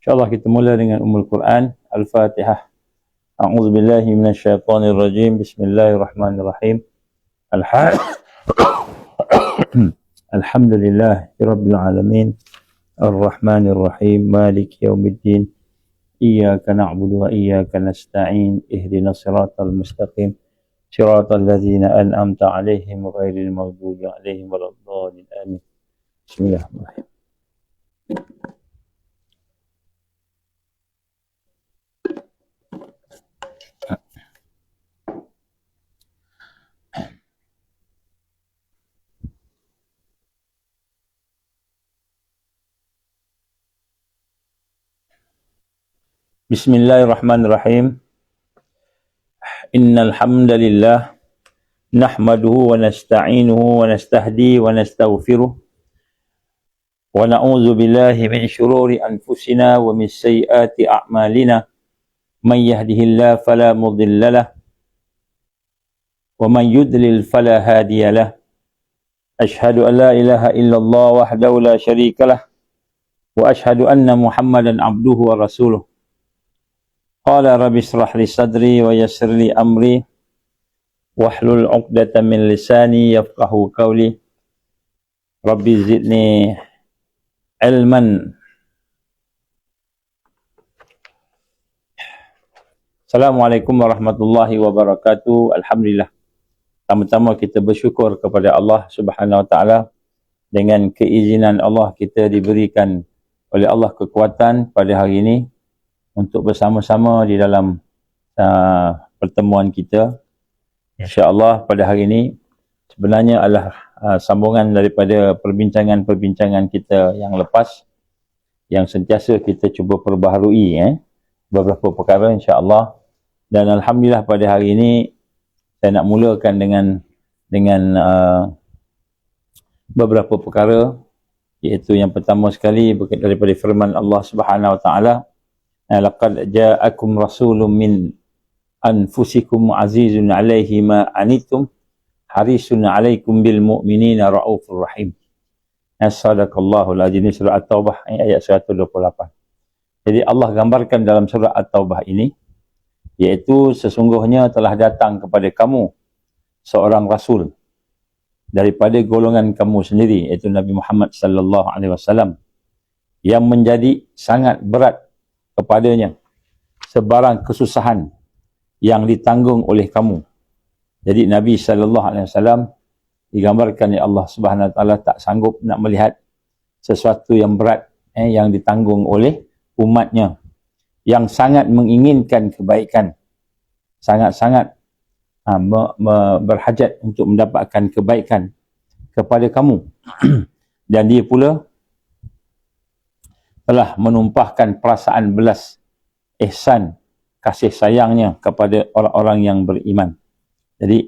InsyaAllah kita mula dengan Ummul Quran, Al-Fatihah. A'udzubillahi minasyaitonirrajim. Bismillahirrahmanirrahim. Alhamdulillahi Rabbil Alamin. Ar-Rahmanir-Rahim. Maliki yaumiddin. Iyyaka na'budu wa iyyaka nasta'in. Ihdinas siratal mustaqim. Siratal ladzina an'amta 'alaihim ghairil maghdubi 'alaihim waladdallin. Amin. Bismillahirrahmanirrahim. Bismillahirrahmanirrahim. Innal hamdalillah nahmaduhu wa nasta'inuhu wa nastahdi wa nastaghfiruh wa na'udzu billahi min shururi anfusina wa min sayyiati a'malina. May yahdihillahu fala mudilla lahu wa man yudlil fala hadiya lahu. Ashhadu an la ilaha illallah wahdahu la syarika lah wa ashhadu anna Muhammadan abduhu wa rasuluh. Qala rabbi shrah li sadri wa yassir li amri wahlul 'uqdatam min lisani yafqahu qawli. Rabbi zidni ilman. Assalamualaikum warahmatullahi wabarakatuh. Alhamdulillah. Pertama-tama kita bersyukur kepada Allah Subhanahu wa taala, dengan keizinan Allah kita diberikan oleh Allah kekuatan pada hari ini untuk bersama-sama di dalam pertemuan kita. InsyaAllah pada hari ini sebenarnya adalah sambungan daripada perbincangan-perbincangan kita yang lepas, yang sentiasa kita cuba perbaharui beberapa perkara insyaAllah. Dan Alhamdulillah pada hari ini saya nak mulakan dengan beberapa perkara, iaitu yang pertama sekali daripada firman Allah Subhanahu wa taala, laqad ja'akum rasulun min anfusikum azizun 'alaihi ma anittum harisun 'alaikum bil mu'minina raufur rahim. Sadaqallahul azim. Surah At-Taubah ayat 128. Jadi Allah gambarkan dalam surah At-Taubah ini, iaitu sesungguhnya telah datang kepada kamu seorang rasul daripada golongan kamu sendiri, iaitu Nabi Muhammad sallallahu alaihi wasallam, yang menjadi sangat berat kepadanya sebarang kesusahan yang ditanggung oleh kamu. Jadi Nabi sallallahu alaihi wasallam digambarkan oleh Allah Subhanahu wa taala tak sanggup nak melihat sesuatu yang berat yang ditanggung oleh umatnya, yang sangat menginginkan kebaikan, sangat-sangat berhajat untuk mendapatkan kebaikan kepada kamu. Dan dia pula telah menumpahkan perasaan belas ihsan, kasih sayangnya kepada orang-orang yang beriman. Jadi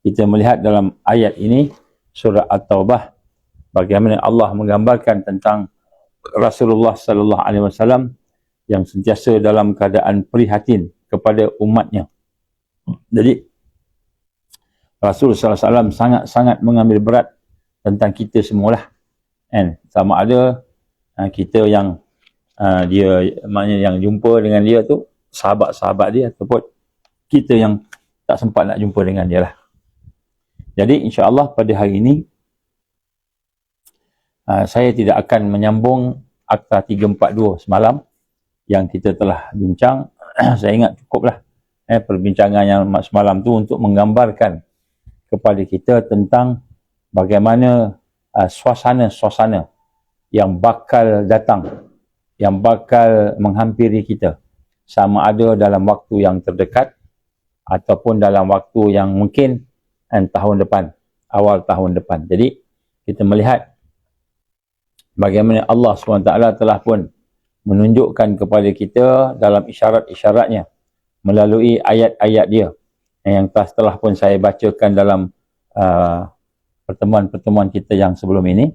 kita melihat dalam ayat ini, surah At-Taubah, bagaimana Allah menggambarkan tentang Rasulullah sallallahu alaihi wasallam yang sentiasa dalam keadaan prihatin kepada umatnya. Jadi Rasul sallallahu alaihi wasallam sangat-sangat mengambil berat tentang kita semualah. Sama ada kita yang dia maknanya yang jumpa dengan dia tu sahabat-sahabat dia, ataupun kita yang tak sempat nak jumpa dengan dia lah. Jadi insya-Allah pada hari ini saya tidak akan menyambung Akta 342 semalam yang kita telah bincang. Saya ingat cukuplah perbincangan yang semalam tu untuk menggambarkan kepada kita tentang bagaimana suasana-suasana yang bakal datang, yang bakal menghampiri kita, sama ada dalam waktu yang terdekat ataupun dalam waktu yang mungkin tahun depan, awal tahun depan. Jadi kita melihat bagaimana Allah SWT telah pun menunjukkan kepada kita dalam isyarat-isyaratnya melalui ayat-ayat dia yang telah pun saya bacakan dalam pertemuan-pertemuan kita yang sebelum ini,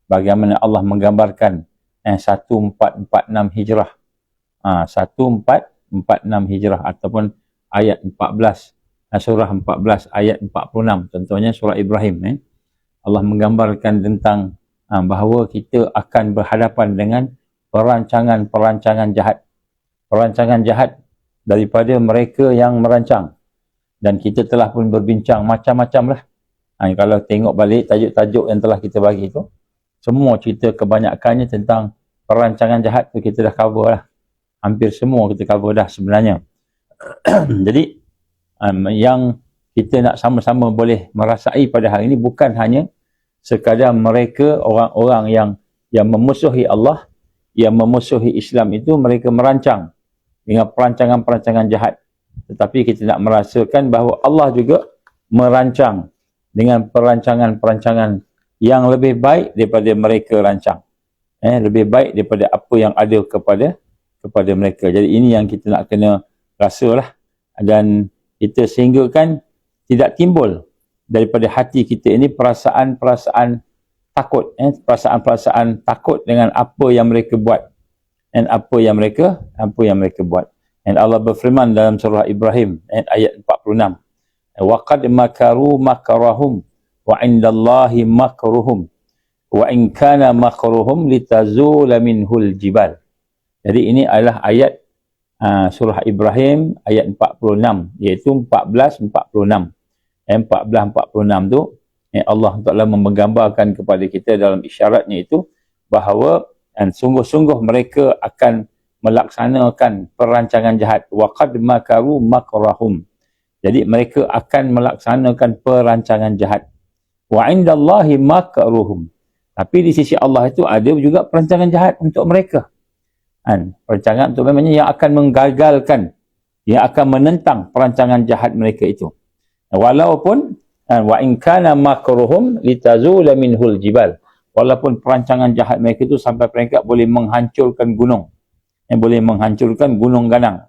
bagaimana Allah menggambarkan 1446 Hijrah, 1446 Hijrah, ataupun ayat 14, surah 14 ayat 46, contohnya surah Ibrahim. Allah menggambarkan tentang bahawa kita akan berhadapan dengan perancangan-perancangan jahat. Perancangan jahat daripada mereka yang merancang. Dan kita telah pun berbincang macam-macam lah. Kalau tengok balik tajuk-tajuk yang telah kita bagi tu, semua cerita kebanyakannya tentang perancangan jahat tu kita dah cover lah. Hampir semua kita cover dah sebenarnya. Jadi, yang kita nak sama-sama boleh merasai pada hari ini bukan hanya sekadar mereka, orang-orang yang memusuhi Allah, yang memusuhi Islam itu, mereka merancang dengan perancangan-perancangan jahat. Tetapi kita nak merasakan bahawa Allah juga merancang dengan perancangan-perancangan yang lebih baik daripada mereka rancang. Lebih baik daripada apa yang ada kepada mereka. Jadi ini yang kita nak kena rasalah. Dan kita sehinggakan tidak timbul daripada hati kita ini perasaan-perasaan takut. Perasaan-perasaan takut dengan apa yang mereka buat. Dan apa yang mereka buat. Dan Allah berfirman dalam surah Ibrahim ayat 46. وَقَدْ مَكَرُوا مَكَرَهُمْ وَعِنْدَ اللَّهِ مَكْرُهُمْ وَإِنْ كَانَ مَكْرُهُمْ لِتَزُولَ مِنْهُ الْجِبَالِ. Jadi ini adalah ayat surah Ibrahim ayat 46, iaitu 14:46. 14:46 tu Allah Taala menggambarkan kepada kita dalam isyaratnya itu bahawa sungguh-sungguh mereka akan melaksanakan perancangan jahat. وَقَدْ مَكَرُوا مَكْرَهُمْ. Jadi mereka akan melaksanakan perancangan jahat. وَعِنْدَ اللَّهِ مَكْرُهُمْ. Tapi di sisi Allah itu ada juga perancangan jahat untuk mereka. Perancangan untuk memangnya yang akan menggagalkan, yang akan menentang perancangan jahat mereka itu. Walaupun wa in kana makruhum litazula minhul jibal. Walaupun perancangan jahat mereka itu sampai peringkat boleh menghancurkan gunung. Boleh menghancurkan gunung ganang.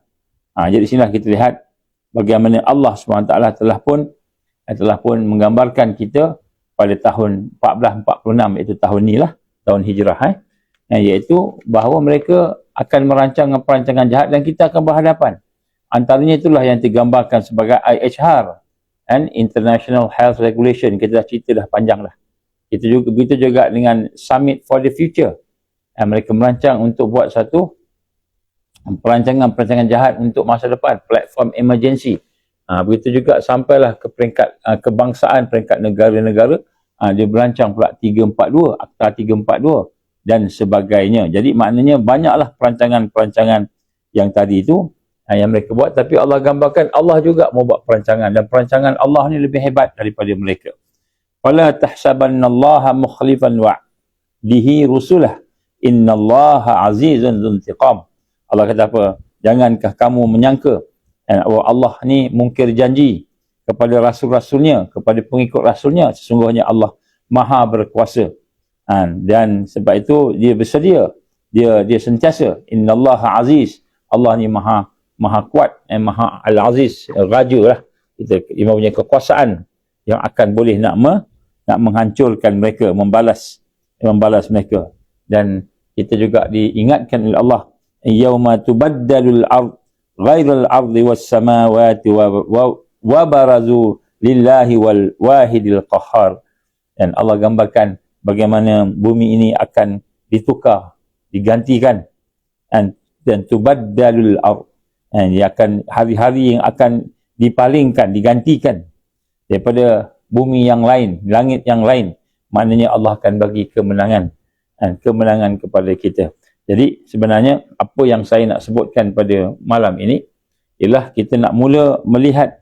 Jadi sinilah kita lihat bagaimana Allah SWT telah pun menggambarkan kita pada tahun 1446, iaitu tahun ni lah, tahun hijrah, iaitu bahawa mereka akan merancang perancangan jahat dan kita akan berhadapan. Antaranya itulah yang digambarkan sebagai IHR, International Health Regulation. Kita dah cerita dah panjang dah. Begitu juga dengan Summit for the Future. Mereka merancang untuk buat satu perancangan jahat untuk masa depan, platform emergency. Begitu juga sampailah ke peringkat kebangsaan, peringkat negara-negara, dia berancang pula 342, Akta 342 dan sebagainya. Jadi maknanya banyaklah perancangan-perancangan yang tadi itu yang mereka buat, tapi Allah gambarkan Allah juga mau buat perancangan, dan perancangan Allah ni lebih hebat daripada mereka. Fala tahsabannallaha mukhlifan wa'dihi rusulah, innallaha azizun dzuntiqam. Allah kata apa? Jangankah kamu menyangka Allah ni mungkir janji kepada rasul-rasulnya, kepada pengikut rasulnya. Sesungguhnya Allah maha berkuasa. Dan sebab itu dia bersedia, dia sentiasa, innallaha aziz. Allah ni maha kuat, maha al-aziz, raja lah. Dia punya kekuasaan yang akan boleh nak menghancurkan mereka, membalas mereka. Dan kita juga diingatkan oleh Allah, yauma tubaddalul ard ghairal ardi was samawati wa barazu lillahi wal wahidil qahhar. Dan Allah gambarkan bagaimana bumi ini akan ditukar, digantikan, dan tubaddalul ard, dia akan hari-hari yang akan dipalingkan, digantikan daripada bumi yang lain, langit yang lain. Maknanya Allah akan bagi kemenangan kepada kita. Jadi sebenarnya apa yang saya nak sebutkan pada malam ini ialah kita nak mula melihat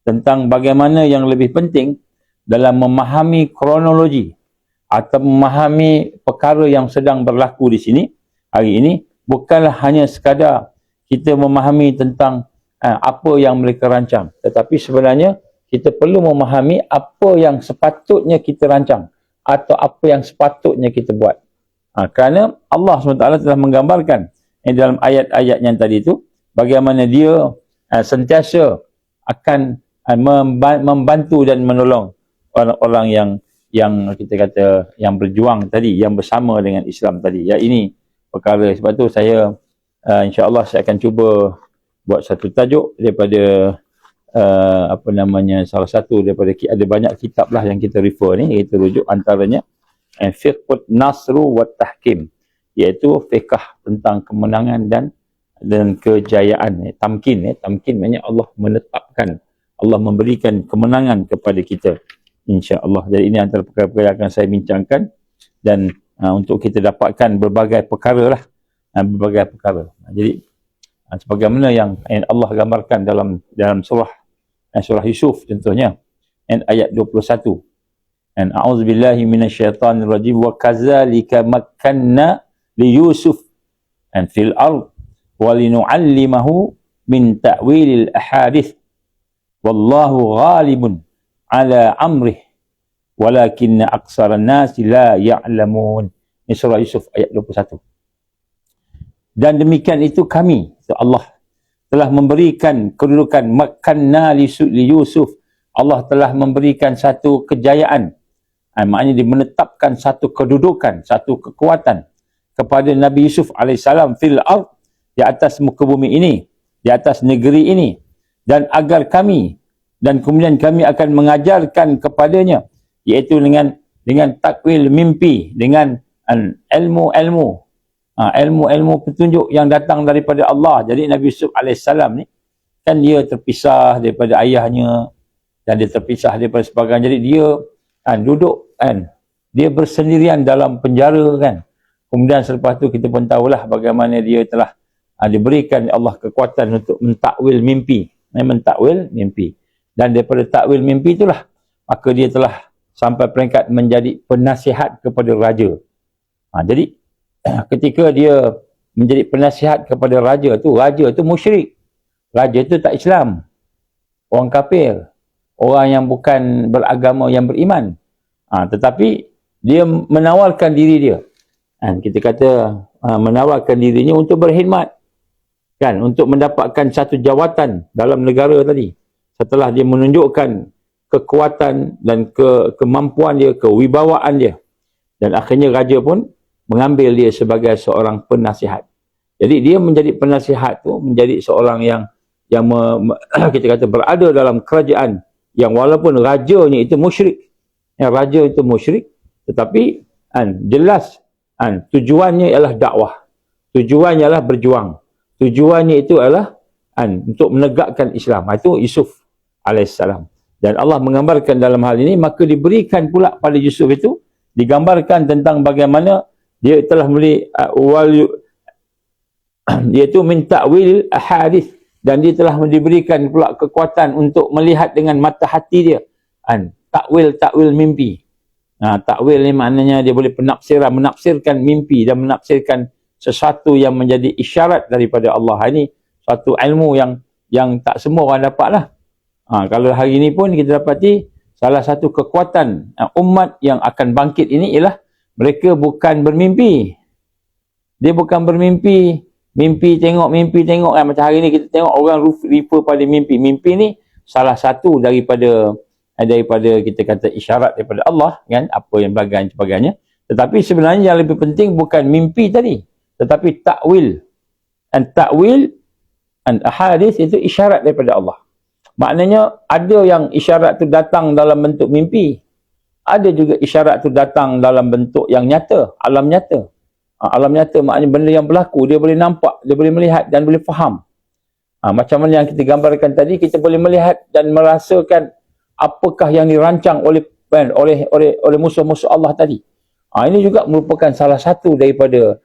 tentang bagaimana yang lebih penting dalam memahami kronologi atau memahami perkara yang sedang berlaku di sini hari ini. Bukanlah hanya sekadar kita memahami tentang apa yang mereka rancang, tetapi sebenarnya kita perlu memahami apa yang sepatutnya kita rancang atau apa yang sepatutnya kita buat. Kerana Allah SWT telah menggambarkan dalam ayat-ayat yang tadi itu bagaimana dia sentiasa akan membantu dan menolong orang-orang yang kita kata yang berjuang tadi, yang bersama dengan Islam tadi. Ya, ini perkara. Sebab tu saya insya-Allah saya akan cuba buat satu tajuk daripada salah satu daripada, ada banyak kitab lah yang kita refer ni, kita rujuk, antaranya Fiqhun Nasru wa Tahkim, iaitu fiqh tentang kemenangan dan kejayaan. Tamkin, tamkin maknanya Allah menetapkan, Allah memberikan kemenangan kepada kita, insya-Allah. Jadi ini antara perkara-perkara yang akan saya bincangkan, dan untuk kita dapatkan berbagai perkara lah, berbagai perkara. Jadi sebagaimana yang Allah gambarkan dalam surah Yusuf contohnya, ayat 21. And a'udzubillahi minasyaitonir rajim wa kadzalika makkanna li Yusuf and fil ard wa linu'allimahu min ta'wilil ahadits wallahu ghalibun ala amrih walakinna aksaran nasi la ya'lamun. Ini surah Yusuf ayat 21. Dan demikian itu kami, Allah telah memberikan kedudukan, makkanna li Yusuf, Allah telah memberikan satu kejayaan, maknanya dia menetapkan satu kedudukan, satu kekuatan kepada Nabi Yusuf alaihissalam fil ard, di atas muka bumi ini, di atas negeri ini, dan agar kami, dan kemudian kami akan mengajarkan kepadanya, iaitu dengan takwil mimpi, dengan ilmu petunjuk yang datang daripada Allah. Jadi Nabi Yusuf alaihissalam ni kan dia terpisah daripada ayahnya, dan dia terpisah daripada sebagainya. Jadi dia duduk dia bersendirian dalam penjara kan. Kemudian selepas tu kita pun tahulah bagaimana dia telah diberikan Allah kekuatan untuk mentakwil mimpi, dan daripada takwil mimpi itulah maka dia telah sampai peringkat menjadi penasihat kepada raja. Jadi ketika dia menjadi penasihat kepada raja tu musyrik, raja tu tak Islam, orang kafir, orang yang bukan beragama, yang beriman. Tetapi dia menawarkan diri dia, kita kata menawarkan dirinya untuk berkhidmat kan, untuk mendapatkan satu jawatan dalam negara tadi, setelah dia menunjukkan kekuatan dan kemampuan dia, kewibawaan dia, dan akhirnya raja pun mengambil dia sebagai seorang penasihat. Jadi dia menjadi penasihat tu, menjadi seorang yang kita kata berada dalam kerajaan yang walaupun rajanya itu musyrik, tetapi jelas tujuannya ialah dakwah, tujuannya ialah berjuang, tujuannya itu adalah untuk menegakkan Islam. Itu Yusuf alaihissalam. Dan Allah menggambarkan dalam hal ini, maka diberikan pula pada Yusuf itu, digambarkan tentang bagaimana dia telah iaitu min ta'wil ahadits, dan dia telah diberikan pula kekuatan untuk melihat dengan mata hati dia. Takwil mimpi. Takwil ni maknanya dia boleh menafsirkan mimpi dan menafsirkan sesuatu yang menjadi isyarat daripada Allah. Ini satu ilmu yang tak semua orang dapat lah. Kalau hari ini pun kita dapati salah satu kekuatan umat yang akan bangkit ini ialah mereka bukan bermimpi. Dia bukan bermimpi, mimpi tengok kan. Macam hari ni kita tengok orang refer pada mimpi. Mimpi ni salah satu daripada kita kata isyarat daripada Allah kan, apa yang sebagainya. Tetapi sebenarnya yang lebih penting bukan mimpi tadi, tetapi takwil. Takwil ahadits itu isyarat daripada Allah. Maknanya ada yang isyarat tu datang dalam bentuk mimpi, ada juga isyarat tu datang dalam bentuk yang nyata, alam nyata. Alam nyata maknanya benda yang berlaku, dia boleh nampak, dia boleh melihat dan boleh faham. Macam mana yang kita gambarkan tadi, kita boleh melihat dan merasakan apakah yang dirancang oleh musuh-musuh Allah tadi. Ini juga merupakan salah satu daripada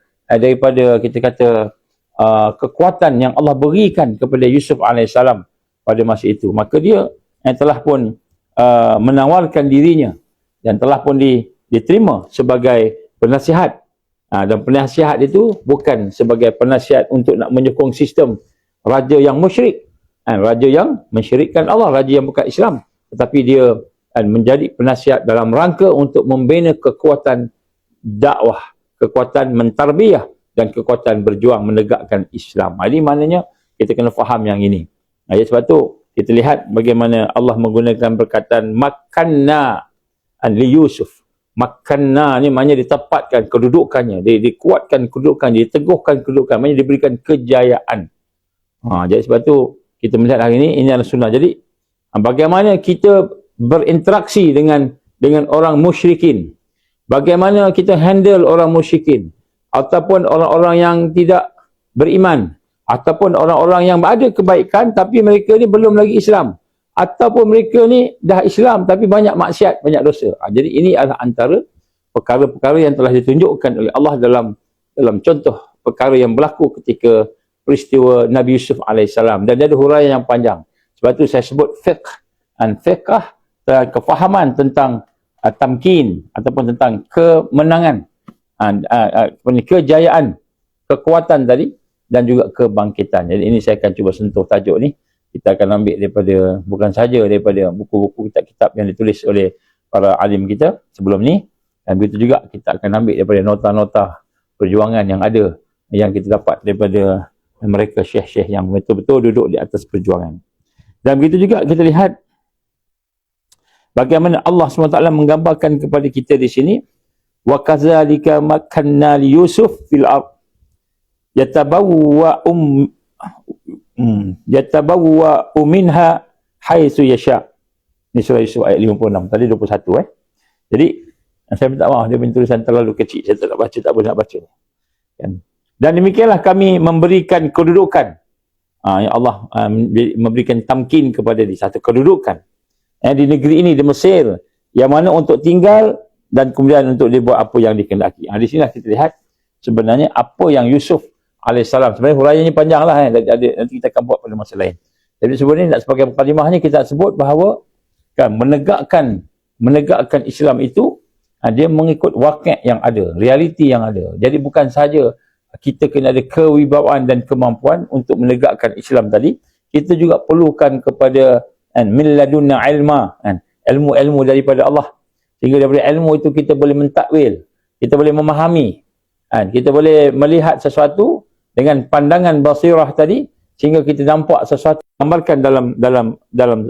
kita kata kekuatan yang Allah berikan kepada Yusuf alaihissalam pada masa itu. Maka dia telah pun menawarkan dirinya dan telah pun diterima sebagai penasihat. Dan penasihat itu bukan sebagai penasihat untuk nak menyokong sistem raja yang musyrik, raja yang mensyirikkan Allah, raja yang bukan Islam, tetapi dia menjadi penasihat dalam rangka untuk membina kekuatan dakwah, kekuatan mentarbiyah dan kekuatan berjuang menegakkan Islam. Ini maknanya kita kena faham yang ini. Sebab tu kita lihat bagaimana Allah menggunakan perkataan makanna li Yusuf. Makanna ni maknanya ditempatkan kedudukannya, dikuatkan kedudukannya, diteguhkan kedudukan, maknanya diberikan kejayaan. Jadi sebab tu kita melihat hari ini adalah sunnah. Jadi bagaimana kita berinteraksi dengan orang musyrikin, bagaimana kita handle orang musyrikin, ataupun orang-orang yang tidak beriman, ataupun orang-orang yang ada kebaikan tapi mereka ni belum lagi Islam, ataupun mereka ni dah Islam tapi banyak maksiat, banyak dosa. Jadi ini adalah antara perkara-perkara yang telah ditunjukkan oleh Allah dalam contoh perkara yang berlaku ketika peristiwa Nabi Yusuf AS. Dan dia ada huraian yang panjang. Sebab tu saya sebut fiqh. Dan fiqh, kefahaman tentang tamkin ataupun tentang kemenangan, kejayaan, kekuatan tadi, dan juga kebangkitan. Jadi ini saya akan cuba sentuh tajuk ni. Kita akan ambil daripada, bukan saja daripada buku-buku kitab-kitab yang ditulis oleh para alim kita sebelum ni, dan begitu juga kita akan ambil daripada nota-nota perjuangan yang ada, yang kita dapat daripada mereka syekh-syekh yang betul-betul duduk di atas perjuangan. Dan begitu juga kita lihat bagaimana Allah SWT menggambarkan kepada kita di sini, wa kadzalika makanna li Yusuf fil ard yatabawwa minha haitsu yasha. Ni surah Yusuf ayat 56, tadi 21 Jadi saya minta maaf, dia punya tulisan terlalu kecil, saya tak baca, tak boleh nak baca kan. Dan demikianlah kami memberikan kedudukan, ya Allah memberikan tamkin kepada dia, satu kedudukan di negeri ini, di Mesir, yang mana untuk tinggal dan kemudian untuk dia buat apa yang dikehendaki. Di sinilah kita lihat sebenarnya apa yang Yusuf alaihissalam, sebenarnya huraiannya panjang lah, nanti kita akan buat pada masa lain. Jadi sebenarnya nak sebagai mukadimahnya kita sebut bahawa kan menegakkan Islam itu, dia mengikut wakil yang ada, realiti yang ada. Jadi bukan saja kita kena ada kewibawaan dan kemampuan untuk menegakkan Islam tadi, kita juga perlukan kepada min ladunna ilma, ilmu-ilmu daripada Allah, sehingga daripada ilmu itu kita boleh mentakwil, kita boleh memahami, kita boleh melihat sesuatu dengan pandangan basirah tadi, sehingga kita nampak sesuatu. Gambarkan dalam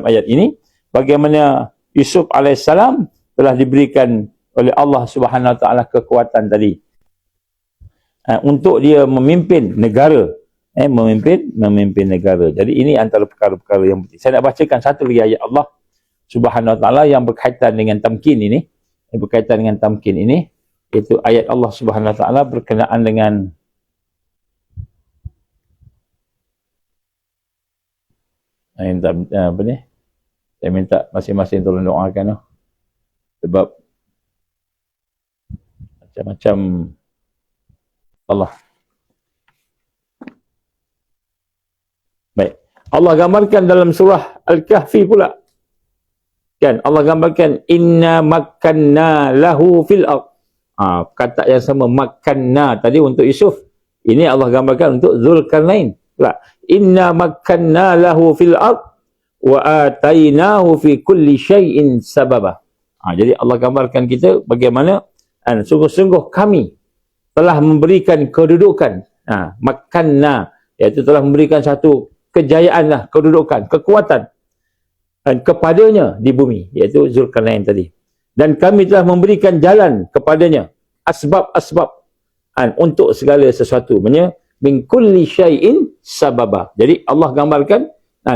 ayat ini bagaimana Yusuf alaihissalam telah diberikan oleh Allah Subhanahu Wa Taala kekuatan tadi untuk dia memimpin negara, memimpin negara. Jadi ini antara perkara-perkara yang penting. Saya nak bacakan satu lagi ayat Allah Subhanahu Wa Taala yang berkaitan dengan tamkin ini, iaitu ayat Allah Subhanahu Wa Taala berkenaan dengan apa ni? Saya minta masing-masing tolong doakan sebab macam-macam Allah. Baik. Allah gambarkan dalam surah Al-Kahfi pula. Kan Allah gambarkan inna makkanna lahu fil ard. Kata yang sama, makkanna tadi untuk Yusuf. Ini Allah gambarkan untuk Zulkarnain pula. Inna makkanna lahu fil ard wa atainahu fi kulli syai'in sababa. Jadi Allah gambarkan kita bagaimana sungguh-sungguh kami telah memberikan kedudukan, makkanna, iaitu telah memberikan satu kejayaan lah, kedudukan, kekuatan kepadanya di bumi, iaitu Zulkarnain tadi. Dan kami telah memberikan jalan kepadanya, asbab-asbab untuk segala sesuatu, min kulli syai'in sababa. Jadi Allah gambarkan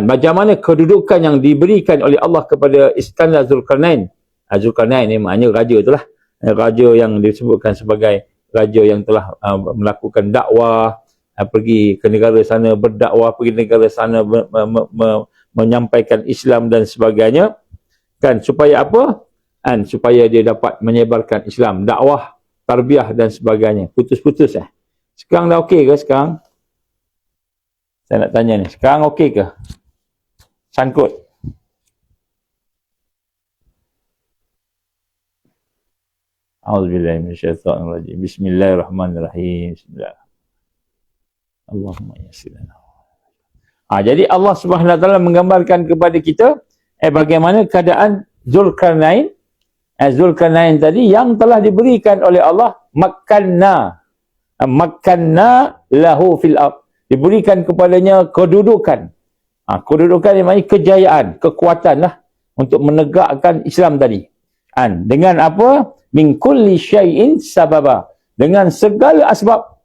bagaimana kedudukan yang diberikan oleh Allah kepada Iskandar Zulkarnain. Zulkarnain ni maknanya raja itulah, raja yang disebutkan sebagai raja yang telah melakukan dakwah, pergi ke negara sana berdakwah, pergi negara sana menyampaikan Islam dan sebagainya, kan, supaya apa? Supaya dia dapat menyebarkan Islam, dakwah, tarbiyah dan sebagainya. Putus-putus Sekarang dah okey ke sekarang? Saya nak tanya ni, sekarang okey ke? Sangkut. A'udzubillahi minasyaitonirrajim. Bismillahirrahmanirrahim. Bismillah. Allahumma yassir lana. Jadi Allah Subhanahu Wa Taala menggambarkan kepada kita bagaimana keadaan Zulkarnain. Zulkarnain tadi yang telah diberikan oleh Allah makkanna lahu fil ard, diberikan kepadanya kedudukan. Kedudukan yang maknanya kejayaan, kekuatan lah untuk menegakkan Islam tadi. Dengan apa? Min kulli syai'in sababa, dengan segala asbab,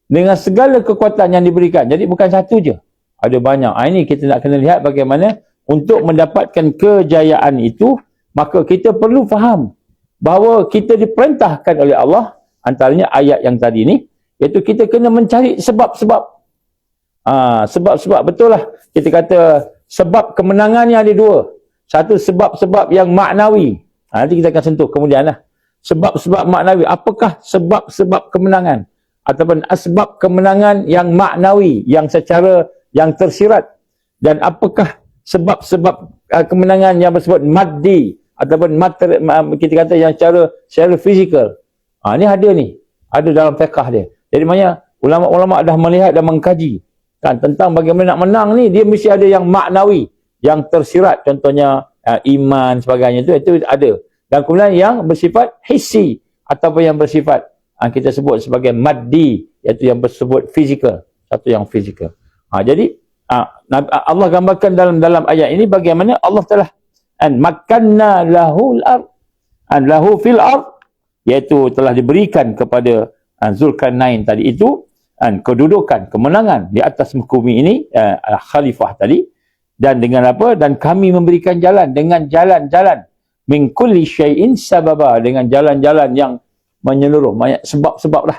dengan segala kekuatan yang diberikan. Jadi bukan satu je, ada banyak. Ini kita nak kena lihat bagaimana untuk mendapatkan kejayaan itu, maka kita perlu faham bahawa kita diperintahkan oleh Allah antaranya ayat yang tadi ni, iaitu kita kena mencari sebab-sebab. Sebab-sebab, betul lah. Kita kata sebab kemenangannya ada dua. Satu sebab-sebab yang maknawi. Nanti kita akan sentuh kemudian lah. Sebab-sebab maknawi. Apakah sebab-sebab kemenangan? Ataupun asbab kemenangan yang maknawi, yang secara, yang tersirat. Dan apakah sebab-sebab kemenangan yang bersifat maddi, ataupun kita kata yang secara fizikal. Ni ada ni. Ada dalam fiqh dia. Jadi maknanya ulama-ulama dah melihat dan mengkaji kan tentang bagaimana nak menang ni, dia mesti ada yang maknawi, yang tersirat, contohnya iman sebagainya, itu ada. Dan kemudian yang bersifat hissi ataupun yang bersifat kita sebut sebagai maddi, iaitu yang bersifat fizikal, satu yang fizikal. Jadi Allah gambarkan dalam ayat ini bagaimana Allah telah makanna lahul ard, lahu fil ard, iaitu telah diberikan kepada Zulkarnain tadi itu kedudukan, kemenangan di atas muka bumi ini, khalifah tadi. Dan dengan apa? Dan kami memberikan jalan, dengan jalan-jalan min kulli syai'in sababa, dengan jalan-jalan yang menyeluruh, banyak sebab-sebab lah.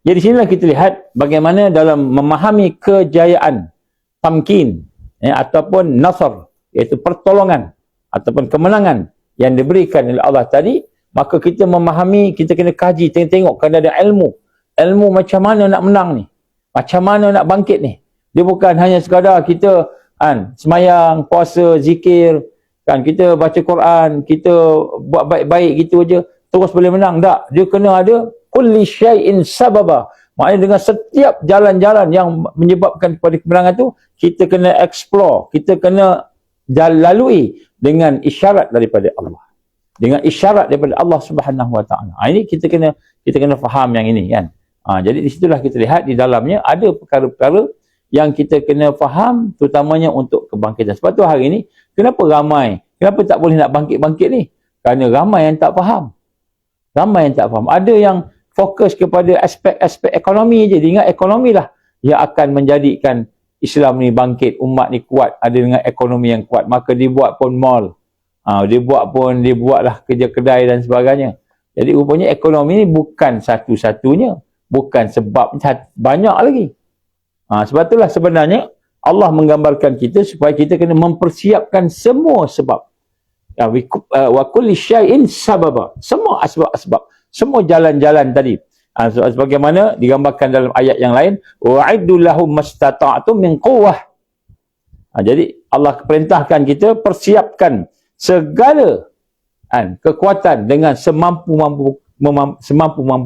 Jadi sinilah kita lihat bagaimana dalam memahami kejayaan, tamkin, ataupun nasr, iaitu pertolongan ataupun kemenangan yang diberikan oleh Allah tadi, maka kita memahami, kita kena kaji, tengok kena ada ilmu macam mana nak menang ni, macam mana nak bangkit ni. Dia bukan hanya sekadar kita semayang, puasa, zikir, kita baca Quran, kita buat baik-baik gitu aja terus boleh menang. Tak, dia kena ada kulli syai'in sababa. Maknanya dengan setiap jalan-jalan yang menyebabkan kepada kemenangan tu, kita kena explore, kita kena lalui dengan isyarat daripada Allah, dengan isyarat daripada Allah Subhanahu Wa Taala. Ini kita kena faham yang ini kan. Jadi di situlah kita lihat di dalamnya ada perkara-perkara yang kita kena faham, terutamanya untuk kebangkitan. Sebab tu hari ini kenapa tak boleh nak bangkit-bangkit ni? Kerana ramai yang tak faham. Ada yang fokus kepada aspek-aspek ekonomi je. Dia ingat ekonomi lah yang akan menjadikan Islam ni bangkit, umat ni kuat, ada dengan ekonomi yang kuat. Maka dibuat pun mall. Dibuatlah kerja kedai dan sebagainya. Jadi rupanya ekonomi ni bukan satu-satunya. Bukan sebab, banyak lagi. Sebab itulah sebenarnya Allah menggambarkan kita supaya kita kena mempersiapkan semua sebab. Wa kulli syai'in sababa. Semua asbab-asbab. Semua jalan-jalan tadi. Sebagaimana digambarkan dalam ayat yang lain, wa'iddu lahum mastata'tum min quwwah. Jadi Allah perintahkan kita persiapkan segala kekuatan dengan semampu-mampu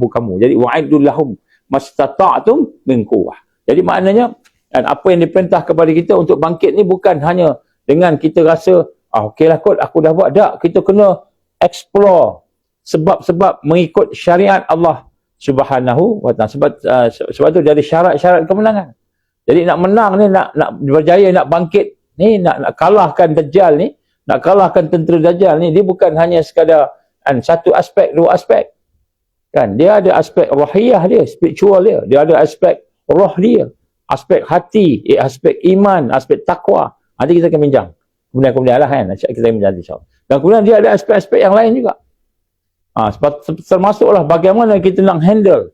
kamu. Jadi wa'iddu lahum mastata'tum min quwwah. Jadi maknanya apa yang diperintah kepada kita untuk bangkit ni bukan hanya dengan kita rasa okeylah kot aku dah buat. Tak, kita kena explore sebab-sebab mengikut syariat Allah Subhanahu Wa Taala. Sebab tu dari syarat-syarat kemenangan. Jadi nak menang ni, nak berjaya, nak bangkit ni, nak kalahkan Dajjal ni, nak kalahkan tentera Dajjal ni, dia bukan hanya sekadar satu aspek, dua aspek. Dia ada aspek rohiyah dia, spiritual dia. Dia ada aspek roh dia, aspek hati, aspek iman, aspek takwa. Nanti kita akan bincang. Kemudian lah kita akan bincang insyaAllah. Dan kemudian dia ada aspek-aspek yang lain juga. Termasuklah bagaimana kita nak handle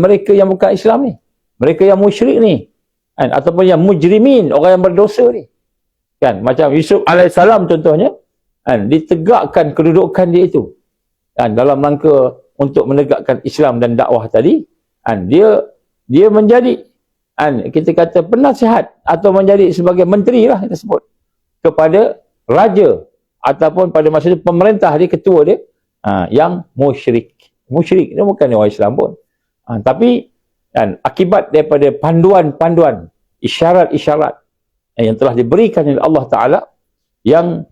mereka yang bukan Islam ni, mereka yang musyrik ni, ataupun yang mujrimin, orang yang berdosa ni. Macam Yusuf AS contohnya, ditegakkan kedudukan dia itu. Dalam rangka untuk menegakkan Islam dan dakwah tadi, dia menjadi kita kata penasihat atau menjadi sebagai menteri lah kita sebut kepada raja ataupun pada masa itu pemerintah dia, ketua dia yang musyrik dia bukan orang Islam pun, tapi akibat daripada panduan-panduan, isyarat-isyarat yang telah diberikan oleh Allah Ta'ala yang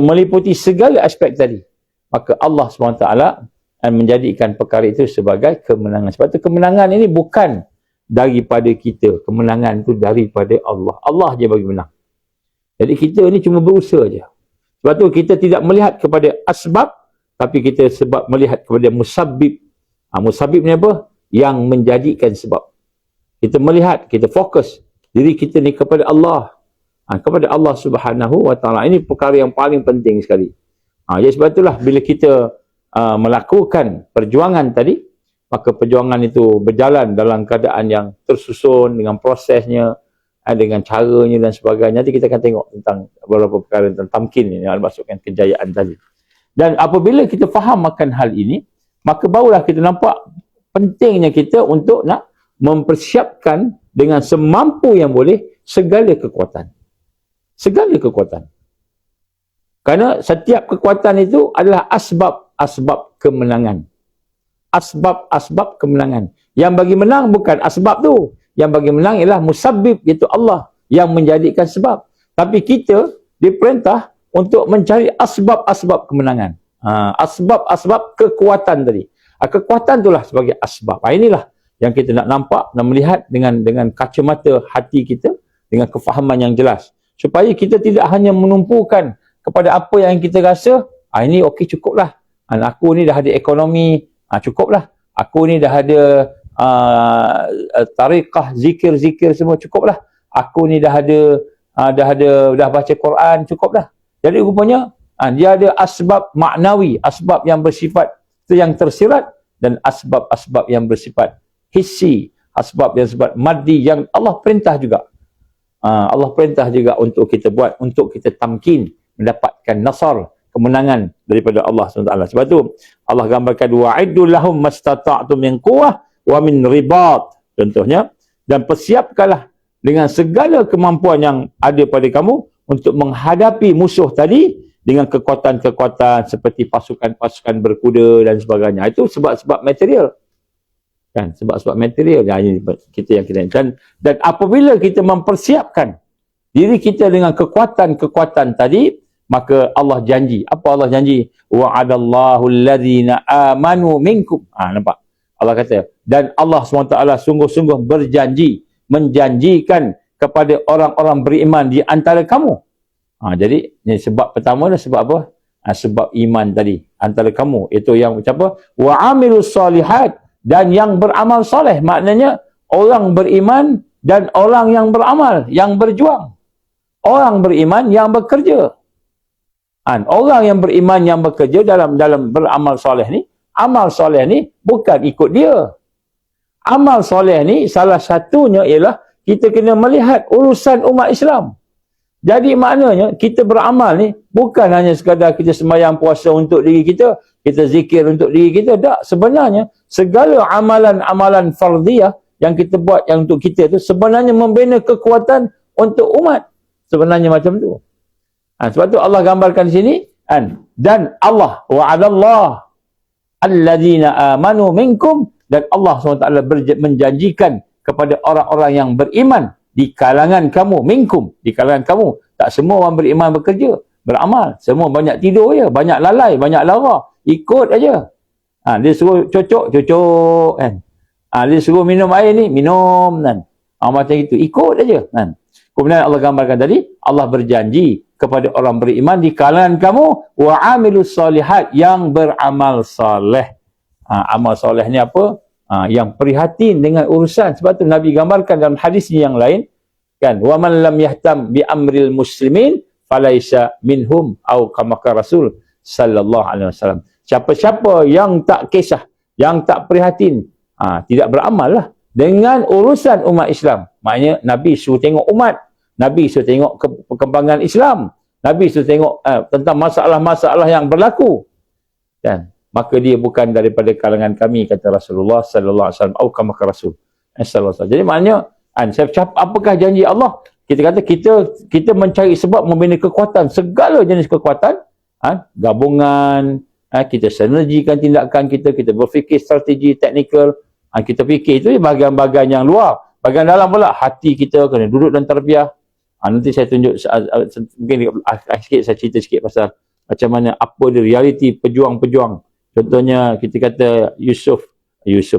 meliputi segala aspek tadi, maka Allah SWT menjadikan perkara itu sebagai kemenangan. Sebab itu kemenangan ini bukan daripada kita, kemenangan itu daripada Allah. Allah je bagi menang. Jadi kita ni cuma berusaha je. Sebab tu kita tidak melihat kepada asbab, tapi kita sebab melihat kepada musabbib. Musabbib ni apa? Yang menjadikan sebab. Kita melihat, kita fokus diri kita ni kepada Allah. Kepada Allah Subhanahu Wa Taala. Ini perkara yang paling penting sekali. Jadi sebab itulah bila kita melakukan perjuangan tadi, maka perjuangan itu berjalan dalam keadaan yang tersusun dengan prosesnya, dengan caranya dan sebagainya. Nanti kita akan tengok tentang beberapa perkara tentang tamkin ini, yang maksudkan kejayaan tadi. Dan apabila kita faham akan hal ini, maka barulah kita nampak pentingnya kita untuk nak mempersiapkan dengan semampu yang boleh segala kekuatan. Segala kekuatan. Kerana setiap kekuatan itu adalah asbab kemenangan. Asbab kemenangan. Yang bagi menang bukan asbab tu. Yang bagi menang ialah musabbib, iaitu Allah yang menjadikan sebab. Tapi kita diperintah untuk mencari asbab kemenangan. Asbab kekuatan tadi. Kekuatan itulah sebagai asbab. Inilah yang kita nak nampak dan melihat dengan kacamata hati kita, dengan kefahaman yang jelas. Supaya kita tidak hanya menumpukan kepada apa yang kita rasa, ini okey, cukuplah. Aku ni dah ada ekonomi, cukuplah. Aku ni dah ada tariqah, zikir semua, cukuplah. Aku ni dah baca Quran, cukuplah. Jadi rupanya dia ada asbab maknawi, asbab yang bersifat yang tersirat, dan asbab yang bersifat hissi, asbab yang bersifat maddi yang Allah perintah juga. Allah perintah juga untuk kita buat, untuk kita tamkin, mendapatkan nasar, kemenangan daripada Allah SWT. Sebab tu Allah gambarkan wa'iddu lahum mastata'tum min quwwah wa min ribat, contohnya, dan persiapkanlah dengan segala kemampuan yang ada pada kamu untuk menghadapi musuh tadi dengan kekuatan-kekuatan seperti pasukan-pasukan berkuda dan sebagainya. Itu sebab-sebab material. Kan, sebab-sebab material yang kita dan apabila kita mempersiapkan diri kita dengan kekuatan-kekuatan tadi, maka Allah janji. Apa Allah janji? Wa'adallahu alladhina amanu minkum. Nampak? Allah kata, dan Allah SWT sungguh-sungguh berjanji, menjanjikan kepada orang-orang beriman di antara kamu. Jadi ni sebab pertama dah sebab apa? Sebab iman tadi antara kamu. Itu yang macam apa? Wa'amilus salihat, dan yang beramal soleh. Maknanya orang beriman dan orang yang beramal, yang berjuang. Orang beriman yang bekerja. Orang yang beriman yang bekerja dalam beramal soleh ni, amal soleh ni bukan ikut dia. Amal soleh ni salah satunya ialah kita kena melihat urusan umat Islam. Jadi maknanya kita beramal ni bukan hanya sekadar kita sembahyang puasa untuk diri kita, kita zikir untuk diri kita. Tak, sebenarnya segala amalan-amalan fardiyah yang kita buat yang untuk kita tu sebenarnya membina kekuatan untuk umat. Sebenarnya macam tu. Sebab tu Allah gambarkan di sini, dan Allah wa'adallah alladzina amanu minkum, dan Allah SWT menjanjikan kepada orang-orang yang beriman di kalangan kamu, minkum, di kalangan kamu. Tak semua orang beriman bekerja, beramal. Semua banyak tidur je, banyak lalai, banyak lara. Ikut aja. Dia suruh cocok kan. Dia suruh minum air ni, minum kan. Macam itu, ikut aja kan. Kemudian Allah gambarkan tadi, Allah berjanji kepada orang beriman di kalangan kamu, wa amilus salihat, yang beramal saleh. Amal saleh ni apa? Yang prihatin dengan urusan. Sebab tu Nabi gambarkan dalam hadis yang lain, kan, wa man lam yahtam bi amril muslimin falaisa minhum, au kama qala Rasul sallallahu alaihi wasallam. Siapa-siapa yang tak kisah, yang tak prihatin, tidak beramal lah dengan urusan umat Islam. Maknanya Nabi suruh tengok umat, Nabi suruh tengok perkembangan Islam, Nabi suruh tengok tentang masalah-masalah yang berlaku, kan, maka dia bukan daripada kalangan kami, kata Rasulullah sallallahu alaihi wasallam, au kama qala Rasul sallallahu alaihi wasallam. Jadi maknanya apakah janji Allah? Kita kata kita mencari sebab membina kekuatan, segala jenis kekuatan, gabungan, kita sinergikan tindakan kita berfikir strategi teknikal, kita fikir itu bahagian-bahagian yang luar. Bahagian dalam pula, hati kita kena duduk dan tarbiyah. Nanti saya tunjuk mungkin sikit, saya cerita sikit pasal macam mana, apa dia realiti pejuang-pejuang. Contohnya kita kata Yusuf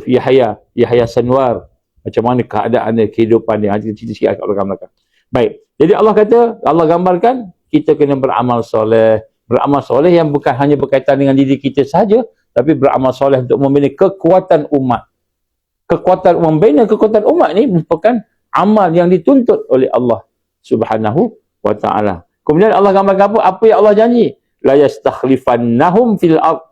Yahya Sanwar, macam mana keadaan dia, kehidupan dia. Kita cerita sikit kat belakang. Baik, jadi Allah kata, Allah gambarkan kita kena beramal soleh. Beramal soleh yang bukan hanya berkaitan dengan diri kita sahaja, tapi beramal soleh untuk membina kekuatan umat. Membina kekuatan umat ni merupakan amal yang dituntut oleh Allah Subhanahu wa ta'ala. Kemudian Allah gambarkan apa yang Allah janji? La yastakhlifannahum fil ard.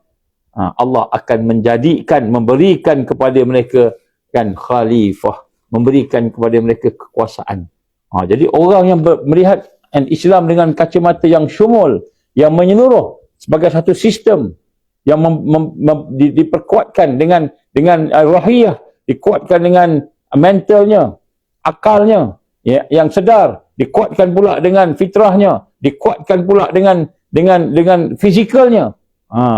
Allah akan menjadikan, memberikan kepada mereka kan khalifah, memberikan kepada mereka kekuasaan. Jadi orang yang melihat Islam dengan kacamata yang syumul, yang menyeluruh sebagai satu sistem yang diperkuatkan dengan rohiyah, dikuatkan dengan mentalnya, akalnya, ya, yang sedar, dikuatkan pula dengan fitrahnya, dikuatkan pula dengan fizikalnya.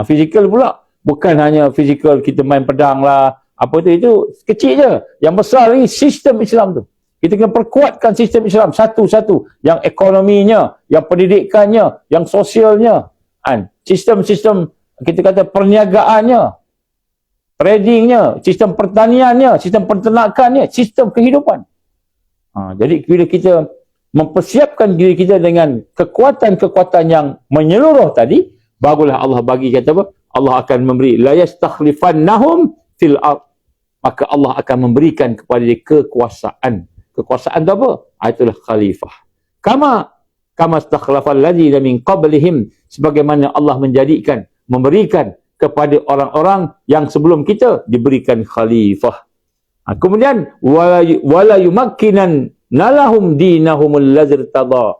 Fizikal pula bukan hanya fizikal kita main pedang lah, apa tu, itu kecil je. Yang besar ni sistem Islam tu. Kita kena perkuatkan sistem Islam satu-satu, yang ekonominya, yang pendidikannya, yang sosialnya, sistem-sistem kita kata perniagaannya, tradingnya, sistem pertaniannya, sistem peternakannya, sistem kehidupan. Jadi bila kita mempersiapkan diri kita dengan kekuatan-kekuatan yang menyeluruh tadi, barulah Allah bagi kata apa? Allah akan memberi la yastakhlifannahum fil ard. Maka Allah akan memberikan kepada dia kekuasaan. Kekuasaan tu apa? Itulah khalifah. Kama stakhlafal ladzina min qablihim, sebagaimana Allah menjadikan, memberikan kepada orang-orang yang sebelum kita diberikan khalifah. Kemudian wala yumakkinan nalahum dinahumul ladzir tada.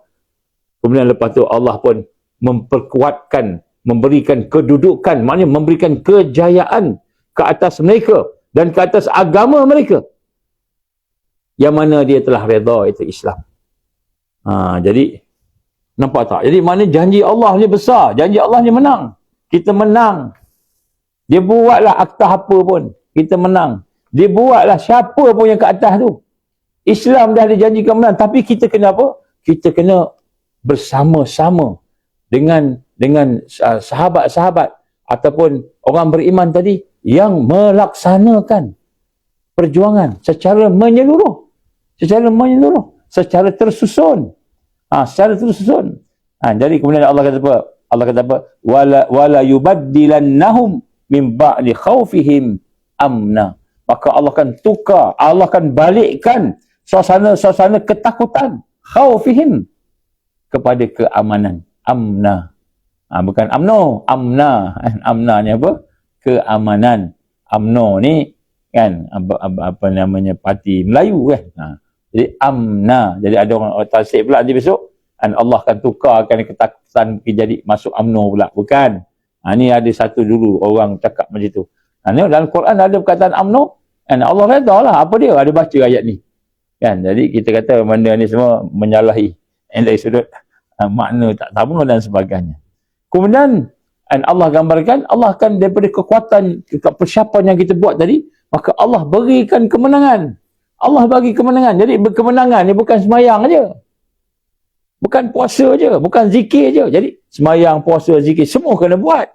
Kemudian lepas tu Allah pun memperkuatkan, memberikan kedudukan, maknanya memberikan kejayaan ke atas mereka dan ke atas agama mereka yang mana dia telah redha, itu Islam. Jadi nampak tak? Jadi maknanya janji Allah ni besar, janji Allah ni menang. Kita menang. Dia buatlah akta apa pun, kita menang. Dia buatlah siapa pun yang ke atas tu. Islam dah dijanjikan menang, tapi kita kena apa? Kita kena bersama-sama dengan sahabat-sahabat ataupun orang beriman tadi yang melaksanakan perjuangan secara menyeluruh, secara tersusun. Secara tersusun. Jadi kemudian Allah kata apa? Allah kata apa? Wala yubaddilannahum min ba'di khaufihim amna. Maka Allah akan tukar, Allah akan balikkan suasana ketakutan, khaufihim, kepada keamanan, amna. Bukan amno, amna. Amna ni apa? Keamanan. Amno ni kan apa namanya, parti Melayu kan. Jadi amna. Jadi ada orang tasik pula nanti besok, dan Allah akan tukarkan ketakutan jadi masuk amno pula. Bukan. Ni ada satu dulu orang cakap macam tu. Dalam Quran ada perkataan amno, dan Allah kata lah apa dia, ada baca ayat ni. Kan? Jadi kita kata benda ni semua menyalahi dari sudut makna tak sama dan sebagainya. Kemudian Allah gambarkan, Allah akan daripada kekuatan, persiapan yang kita buat tadi, maka Allah berikan kemenangan. Allah bagi kemenangan. Jadi kemenangan ni bukan sembahyang aja. Bukan puasa aja, bukan zikir aja. Jadi sembahyang, puasa, zikir semua kena buat.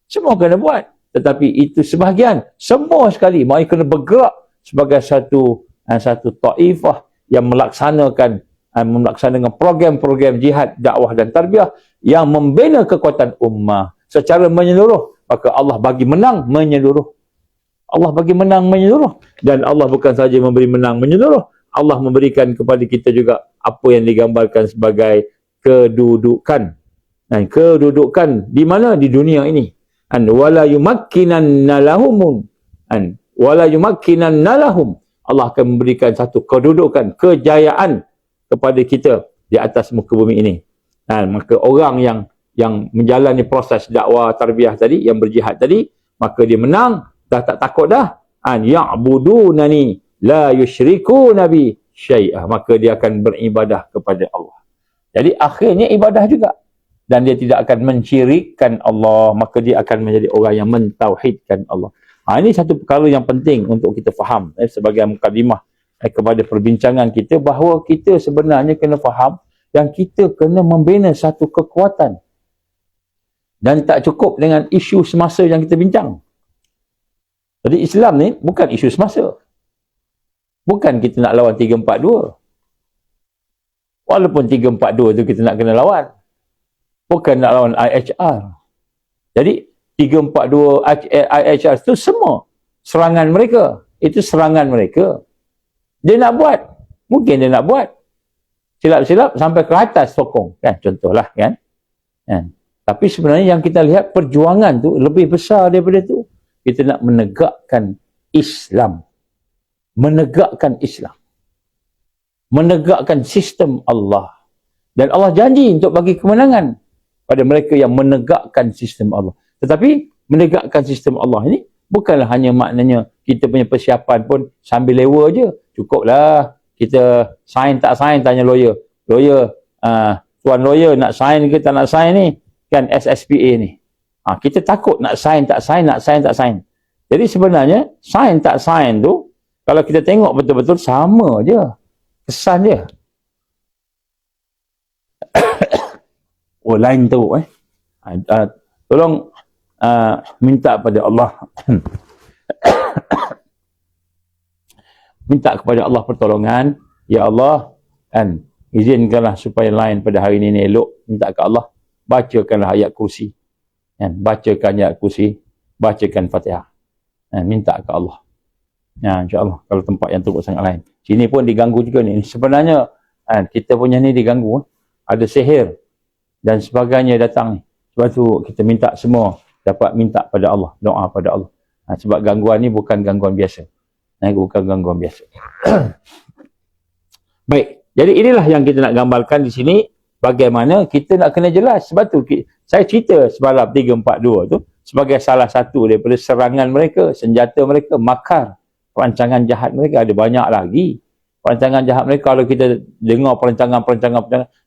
Semua kena buat. Tetapi itu sebahagian, semua sekali mereka kena bergerak sebagai satu taifah yang melaksanakan program-program jihad, dakwah dan tarbiyah yang membina kekuatan ummah secara menyeluruh. Maka Allah bagi menang menyeluruh. Allah bagi menang menyeluruh. Dan Allah bukan saja memberi menang menyeluruh, Allah memberikan kepada kita juga apa yang digambarkan sebagai kedudukan. Dan kedudukan di mana? Di dunia ini. Wala yumakkinanna lahum. Wala yumakkinanna lahum. Allah akan memberikan satu kedudukan, kejayaan kepada kita di atas muka bumi ini. Maka orang yang menjalani proses dakwah tarbiyah tadi, yang berjihad tadi, maka dia menang, dah tak takut dah. Ya'budunani la yusyriku nabi syai'ah. Maka dia akan beribadah kepada Allah. Jadi akhirnya ibadah juga. Dan dia tidak akan mensyirikkan Allah, maka dia akan menjadi orang yang mentauhidkan Allah. Ini satu perkara yang penting untuk kita faham sebagai mukadimah kepada perbincangan kita, bahawa kita sebenarnya kena faham yang kita kena membina satu kekuatan. Dan tak cukup dengan isu semasa yang kita bincang. Jadi Islam ni bukan isu semasa. Bukan kita nak lawan 342. Walaupun 342 tu kita nak kena lawan. Bukan nak lawan IHR. Jadi 342 IHR itu semua serangan mereka. Itu serangan mereka. Dia nak buat. Mungkin dia nak buat. Silap-silap sampai ke atas sokong. Kan? Contohlah. Kan? Tapi sebenarnya yang kita lihat perjuangan tu lebih besar daripada tu. Kita nak menegakkan Islam. Menegakkan Islam. Menegakkan sistem Allah. Dan Allah janji untuk bagi kemenangan pada mereka yang menegakkan sistem Allah. Tetapi menegakkan sistem Allah ini bukanlah hanya maknanya kita punya persiapan pun sambil lewa je. Cukuplah kita sign tak sign tanya lawyer. Lawyer, tuan lawyer nak sign ke tak nak sign ni? Kan SSPA ni. Kita takut nak sign tak sign, nak sign tak sign. Jadi sebenarnya sign tak sign tu kalau kita tengok betul-betul sama je. Kesan je. Oh lain tu tolong minta pada Allah minta kepada Allah pertolongan. Ya Allah, kan, izinkanlah supaya lain pada hari ini elok. Minta ke Allah, bacakanlah ayat kursi, kan, bacakan ayat kursi, bacakan Fatihah, kan, minta ke Allah. Ya, insya-Allah kalau tempat yang teruk sangat lain. Sini pun diganggu juga ni. Sebenarnya kan, kita punya ni diganggu, ada sihir dan sebagainya datang ni. Sebab tu kita minta semua dapat minta pada Allah, doa pada Allah. Sebab gangguan ni bukan gangguan biasa. Bukan gangguan biasa. Baik, jadi inilah yang kita nak gambarkan di sini. Bagaimana kita nak kena jelas. Sebab tu saya cerita semalam 342 tu sebagai salah satu daripada serangan mereka, senjata mereka, makar, perancangan jahat mereka. Ada banyak lagi perancangan jahat mereka. Kalau kita dengar perancangan,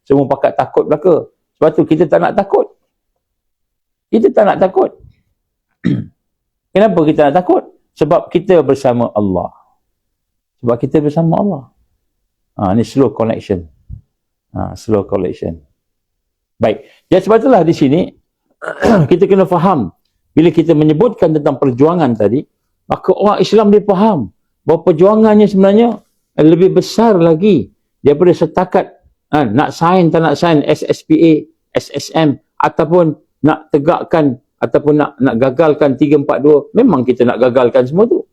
semua pakat takut belaka. Sebab tu kita tak nak takut. Kita tak nak takut. Kenapa kita nak takut? Sebab kita bersama Allah. Sebab kita bersama Allah. Ini slow connection. Slow connection. Baik. Jadi sebab itulah di sini kita kena faham. Bila kita menyebutkan tentang perjuangan tadi, maka orang Islam dia faham bahawa perjuangannya sebenarnya lebih besar lagi daripada setakat nak sign tak nak sign SSPA, SSM, ataupun nak tegakkan ataupun nak gagalkan 342. Memang kita nak gagalkan semua tu.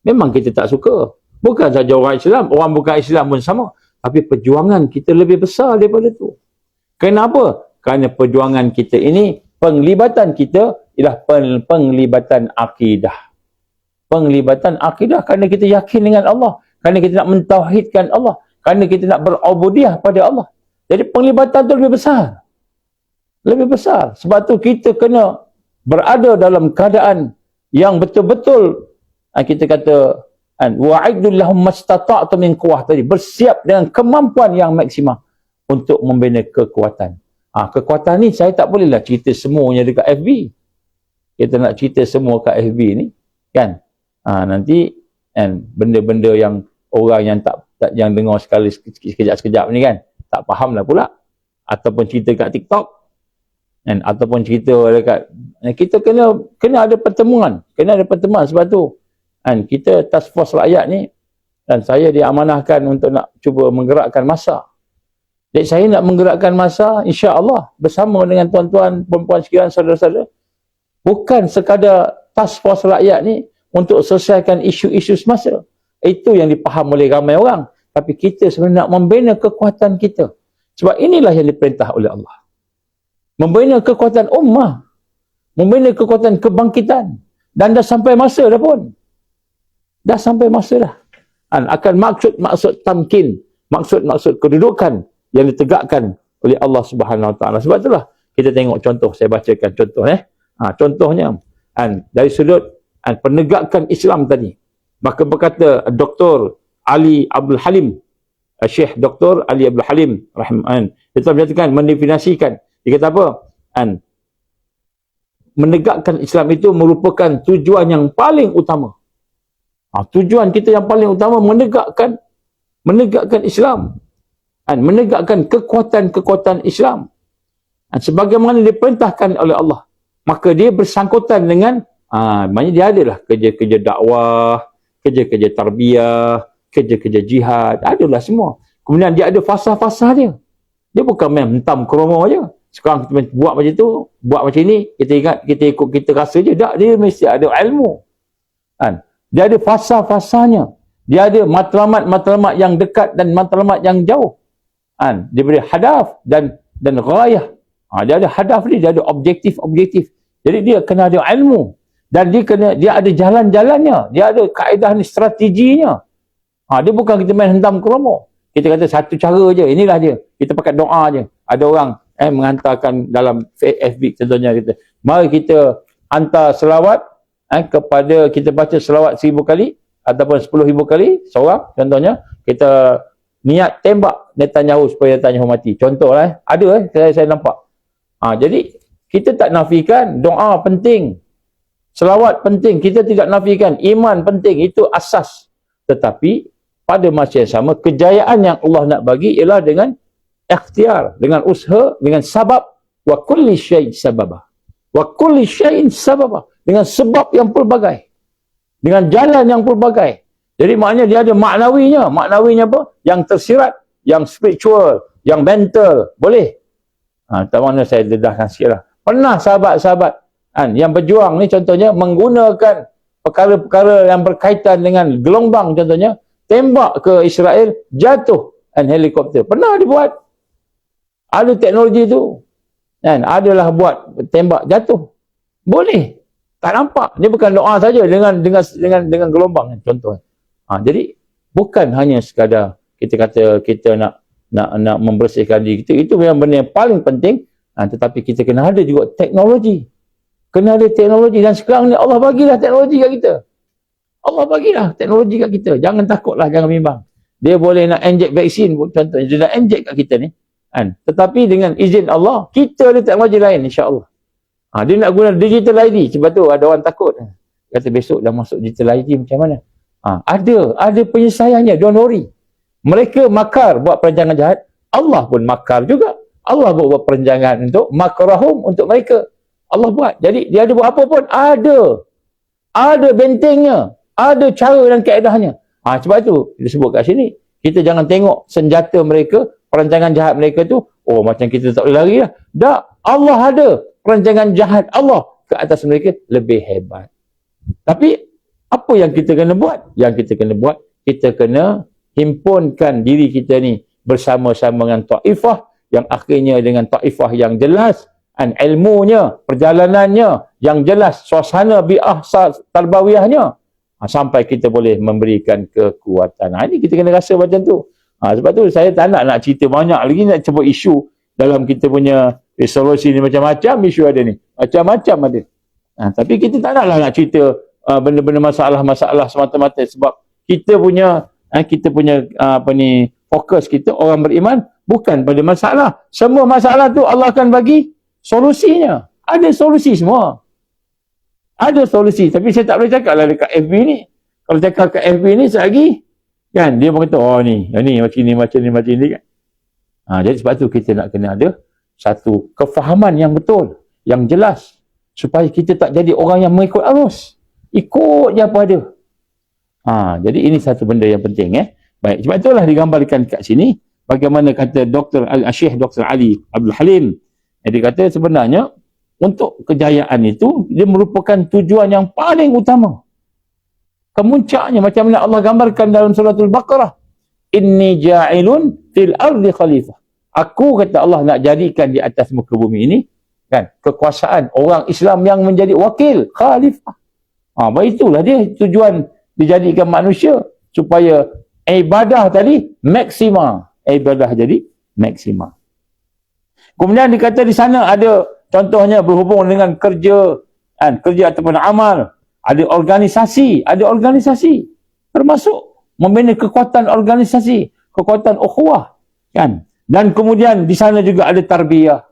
Memang kita tak suka. Bukan saja orang Islam, orang bukan Islam pun sama. Tapi perjuangan kita lebih besar daripada tu. Kenapa? Kerana perjuangan kita ini, penglibatan kita ialah penglibatan akidah. Penglibatan akidah kerana kita yakin dengan Allah. Kerana kita nak mentauhidkan Allah. Kerana kita nak berubudiah pada Allah. Jadi penglibatan tu lebih besar. Lebih besar. Sebab tu kita kena berada dalam keadaan yang betul-betul kita kata wa'idul lahum mastata'tu min quwwah tadi, bersiap dengan kemampuan yang maksimum untuk membina kekuatan. Kekuatan ni saya tak bolehlah cerita semuanya dekat FB. Kita nak cerita semua kat FB ni kan. Nanti benda-benda yang orang yang tak yang dengar sekali sekejap ni kan tak faham lah pula. Ataupun cerita kat TikTok ataupun cerita dekat kita kena ada pertemuan. Kena ada pertemuan. Sebab tu kita task force rakyat ni dan saya diamanahkan untuk nak cuba menggerakkan masa. Jadi saya nak menggerakkan masa insya-Allah bersama dengan tuan-tuan, puan-puan sekalian, saudara-saudara. Bukan sekadar task force rakyat ni untuk selesaikan isu-isu semasa. Itu yang dipaham oleh ramai orang. Tapi kita sebenarnya nak membina kekuatan kita. Sebab inilah yang diperintah oleh Allah. Membina kekuatan ummah. Membina kekuatan kebangkitan. Dan dah sampai masa dah pun. Dah sampai masa dah. Akan maksud tamkin. Maksud kedudukan yang ditegakkan oleh Allah Subhanahu Wa Taala. Sebab itulah kita tengok contoh. Saya bacakan contoh. Contohnya. Dari sudut penegakan Islam tadi. Maka berkata Dr. Ali Abdul Halim. Syekh Dr. Ali Abdul Halim. Dia telah menyatakan, mendefinisikan. Dia kata apa? Menegakkan Islam itu merupakan tujuan yang paling utama. Tujuan kita yang paling utama menegakkan Islam. Menegakkan kekuatan-kekuatan Islam. Sebagaimana diperintahkan oleh Allah. Maka dia bersangkutan dengan, maknanya dia adalah kerja-kerja dakwah, kerja-kerja tarbiyah, kerja-kerja jihad, adalah semua. Kemudian dia ada fasa-fasa dia. Dia bukan main hentam kromo je. Sekarang kita buat macam tu, buat macam ni, kita ingat, kita ikut, kita rasa je. Tak, dia mesti ada ilmu. Dia ada fasa-fasanya. Dia ada matlamat-matlamat yang dekat dan matlamat yang jauh. Dia beri hadaf dan ghayah. Dia ada hadaf dia ada objektif. Jadi dia kena ada ilmu. Dan dia ada jalan-jalannya. Dia ada kaedah ni, strateginya. Dia bukan kita main hentam keromo. Kita kata satu cara je, inilah dia. Kita pakai doa je. Ada orang menghantarkan dalam FB contohnya, kita mari kita hantar selawat kepada, kita baca selawat 1000 kali ataupun 10,000 kali seorang, contohnya kita niat tembak Netanyahu supaya Netanyahu mati, contohlah. Ada saya nampak. Jadi kita tak nafikan doa penting, selawat penting, kita tidak nafikan iman penting, itu asas. Tetapi pada masa yang sama, kejayaan yang Allah nak bagi ialah dengan ikhtiar, dengan usaha, dengan sabab. Wa kulli syai'in sababah. Wa kulli syai'in sababah. Dengan sebab yang pelbagai. Dengan jalan yang pelbagai. Jadi maknanya dia ada maknawinya. Maknawinya apa? Yang tersirat, yang spiritual, yang mental. Boleh. Tak mana saya dedahkan sikit lah. Pernah sahabat-sahabat yang berjuang ni contohnya menggunakan perkara-perkara yang berkaitan dengan gelombang contohnya, tembak ke Israel, jatuh helikopter. Pernah dibuat. Ada teknologi tu. Adalah buat tembak jatuh. Boleh. Tak nampak. Dia bukan doa saja dengan gelombang contoh. Jadi bukan hanya sekadar kita kata kita nak membersihkan diri kita. Itu memang benda yang paling penting. Tetapi kita kena ada juga teknologi. Kena ada teknologi. Dan sekarang ni Allah bagilah teknologi kat kita. Allah bagilah teknologi kat kita. Jangan takutlah, jangan bimbang. Dia boleh nak inject vaksin contohnya. Dia nak inject kat kita ni. Tetapi dengan izin Allah, kita ada teknologi lain insya-Allah. Dia nak guna digital ID. Sebab tu ada orang takut. Kata besok dah masuk digital ID macam mana? Ada penyelesaiannya. Don't worry. Mereka makar buat perancangan jahat. Allah pun makar juga. Allah buat perancangan untuk makrahum untuk mereka. Allah buat. Jadi dia ada buat apa pun. Ada bentengnya. Ada cara dan kaedahnya. Sebab tu disebut kat sini. Kita jangan tengok senjata mereka, perancangan jahat mereka tu, macam kita tak boleh lari lah. Tak. Allah ada perancangan jahat Allah ke atas mereka lebih hebat. Tapi apa yang kita kena buat? Yang kita kena buat, kita kena himpunkan diri kita ni bersama-sama dengan taifah, yang akhirnya dengan taifah yang jelas, ilmunya, perjalanannya yang jelas, suasana bi'ah tarbawiyahnya, sampai kita boleh memberikan kekuatan. Ini kita kena rasa macam tu. Sebab tu saya tak nak cerita banyak lagi, nak cuba isu dalam kita punya resolusi ni, macam-macam isu ada ni. Macam-macam ada. Tapi kita tak naklah nak cerita benda-benda masalah-masalah semata-mata, sebab kita punya fokus kita orang beriman bukan pada masalah. Semua masalah tu Allah akan bagi solusinya. Ada solusi semua. Ada solusi. Tapi saya tak boleh cakap lah dekat FB ni. Kalau cakap kat FB ni selagi kan dia pun kata ni macam ni kan. Jadi sebab tu kita nak kena ada satu kefahaman yang betul, yang jelas, supaya kita tak jadi orang yang mengikut arus. Ikut je apa ada. Jadi ini satu benda yang penting. Baik, sebab itulah digambarkan kat sini bagaimana kata Syekh Dr. Ali Abdul Halim. Dia kata sebenarnya untuk kejayaan itu dia merupakan tujuan yang paling utama. Kemuncaknya macam mana Allah gambarkan dalam suratul Baqarah. Inni ja'ilun fil ardi khalifah. Aku kata Allah nak jadikan di atas muka bumi ini kan kekuasaan orang Islam yang menjadi wakil khalifah. Itulah dia tujuan dijadikan manusia supaya ibadah tadi maksima. Ibadah jadi maksima. Kemudian dikata di sana ada contohnya berhubung dengan kerja ataupun amal. Ada organisasi. Termasuk membina kekuatan organisasi, kekuatan ukhuwah. Kan? Dan kemudian di sana juga ada tarbiyah.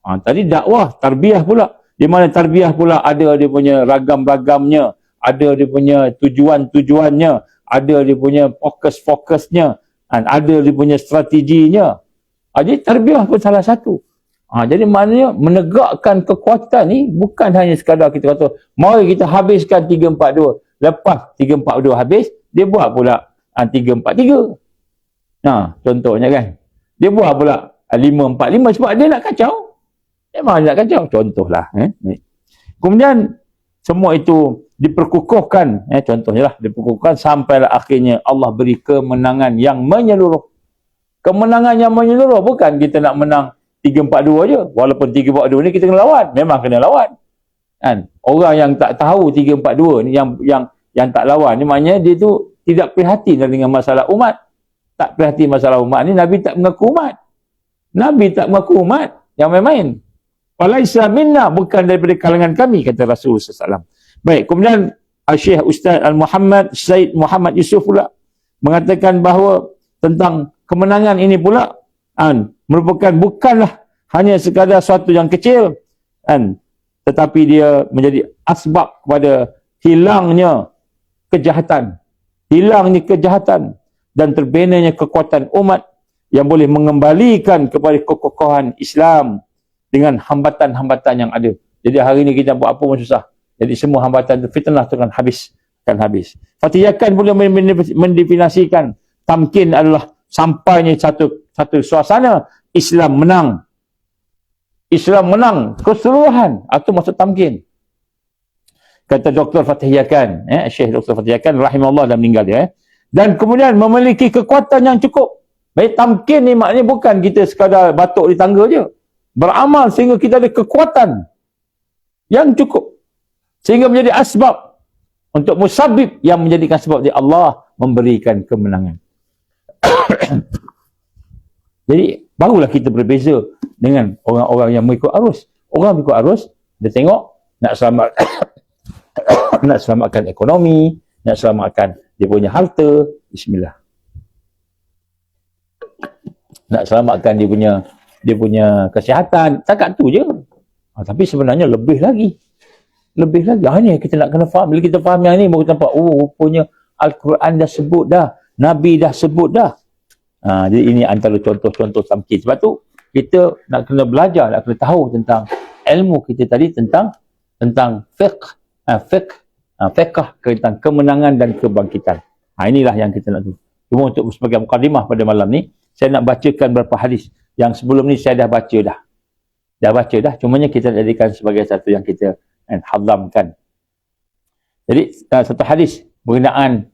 Tadi dakwah, tarbiyah pula. Di mana tarbiyah pula ada dia punya ragam-ragamnya, ada dia punya tujuan-tujuannya, ada dia punya fokus-fokusnya, ada dia punya strateginya. Jadi tarbiyah pun salah satu. Jadi maknanya menegakkan kekuatan ni bukan hanya sekadar kita kata mari kita habiskan 342. Lepas 342 habis, dia buat pula 343. Contohnya kan. Dia buat pula 545 sebab dia nak kacau. Memang dia nak kacau. Contohlah. Kemudian semua itu diperkukuhkan. Contohnya lah. Diperkukuhkan sampailah akhirnya Allah beri kemenangan yang menyeluruh. Kemenangan yang menyeluruh bukan kita nak menang 342 je. Walaupun 342 ni kita kena lawan, memang kena lawan. Kan? Orang yang tak tahu 342 ni yang tak lawan ni maknanya dia tu tidak prihatin dengan masalah umat. Tak prihatin masalah umat ni, Nabi tak mengaku umat. Nabi tak mengaku umat yang main-main. Walaisa minna, bukan daripada kalangan kami, kata Rasulullah SAW. Baik, kemudian Syekh Ustaz Al-Muhammad Said Muhammad Yusuf pula mengatakan bahawa tentang kemenangan ini pula merupakan bukanlah hanya sekadar suatu yang kecil, tetapi dia menjadi asbab kepada hilangnya kejahatan dan terbinanya kekuatan umat yang boleh mengembalikan kepada kekokohan Islam dengan hambatan-hambatan yang ada. Jadi hari ini kita buat apa pun susah. Jadi semua hambatan itu fitnah itu akan habis. Fatihakan boleh mendefinisikan tamkin adalah sampainya satu suasana Islam menang keseluruhan, itu maksud tamkin. Kata Dr. Fatihakan, Syekh Dr. Fatihakan rahimahullah dah meninggal dia. Dan kemudian memiliki kekuatan yang cukup. Baik, tamkin ni maknanya bukan kita sekadar batuk di tangga je. Beramal sehingga kita ada kekuatan yang cukup. Sehingga menjadi asbab untuk musabib yang menjadikan sebab dia Allah memberikan kemenangan. Jadi, barulah kita berbeza dengan orang-orang yang mengikut arus. Orang mengikut arus, dia tengok nak selamatkan ekonomi, nak selamatkan dia punya harta, bismillah. Nak selamatkan dia punya kesihatan, takat tu je. Tapi sebenarnya lebih lagi. Hanya kita nak kena faham. Bila kita faham yang ni, baru nampak, rupanya Al-Quran dah sebut dah. Nabi dah sebut dah. Jadi ini antara contoh-contoh tamkin. Sebab tu, kita nak kena belajar, nak kena tahu tentang ilmu kita tadi, tentang fiqh, tentang kemenangan dan kebangkitan. Inilah yang kita nak tahu. Cuma untuk sebagai mukadimah pada malam ni, saya nak bacakan beberapa hadis yang sebelum ni saya dah baca dah. Cumanya kita jadikan sebagai satu yang kita hadamkan. Jadi satu hadis berkenaan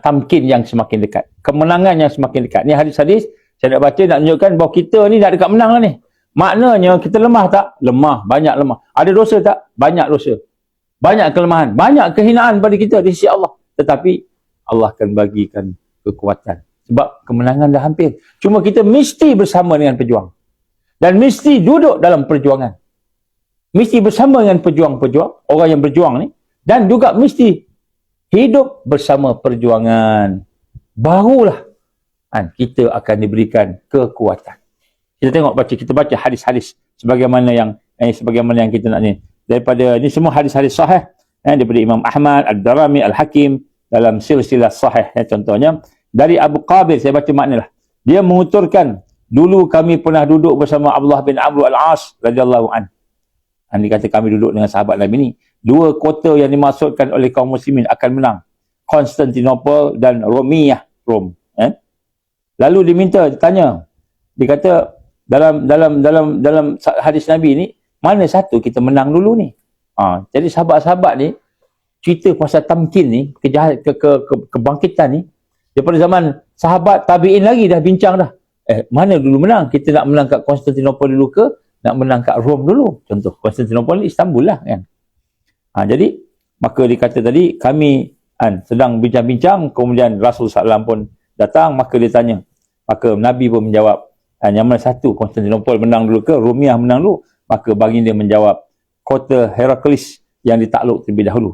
tamkin yang semakin dekat, kemenangan yang semakin dekat. Ni hadis-hadis saya nak baca, nak tunjukkan bahawa kita ni dah dekat menang lah ni. Maknanya kita lemah tak? Lemah, banyak lemah. Ada dosa tak? Banyak dosa. Banyak kelemahan, banyak kehinaan pada kita di sisi Allah. Tetapi Allah akan bagikan kekuatan. Sebab kemenangan dah hampir. Cuma kita mesti bersama dengan pejuang. Dan mesti duduk dalam perjuangan. Mesti bersama dengan pejuang-pejuang, orang yang berjuang ni. Dan juga mesti hidup bersama perjuangan. Barulah kita akan diberikan kekuatan. Kita baca hadis-hadis sebagaimana yang kita nak ni. Daripada ni semua hadis-hadis sahih daripada Imam Ahmad, Ad-Darami, Al-Hakim dalam silsilah sahih. Contohnya dari Abu Qabil, saya baca maknalah. Dia menguturkan, dulu kami pernah duduk bersama Abdullah bin Amr al-As radhiyallahu anhu. Dia kata kami duduk dengan sahabat Nabi ni. Dua kota yang dimaksudkan oleh kaum muslimin akan menang, Konstantinopel dan Romiyah, Rom. Lalu ditanya, dia kata dalam hadis Nabi ni, mana satu kita menang dulu ni? Jadi sahabat-sahabat ni cerita pasal tamkin ni, kebangkitan ni, daripada zaman sahabat tabi'in lagi dah bincang dah. Mana dulu menang? Kita nak menang kat Konstantinopel dulu ke nak menang kat Rom dulu? Contoh Konstantinopel ni Istanbul lah kan. Jadi maka dikata tadi kami sedang bincang-bincang, kemudian Rasulullah SAW pun datang, maka dia tanya. Maka Nabi pun menjawab, yang mana satu, Konstantinopel menang dulu ke Romiah menang dulu? Maka baginda menjawab, kota Heraklius yang ditakluk terlebih dahulu,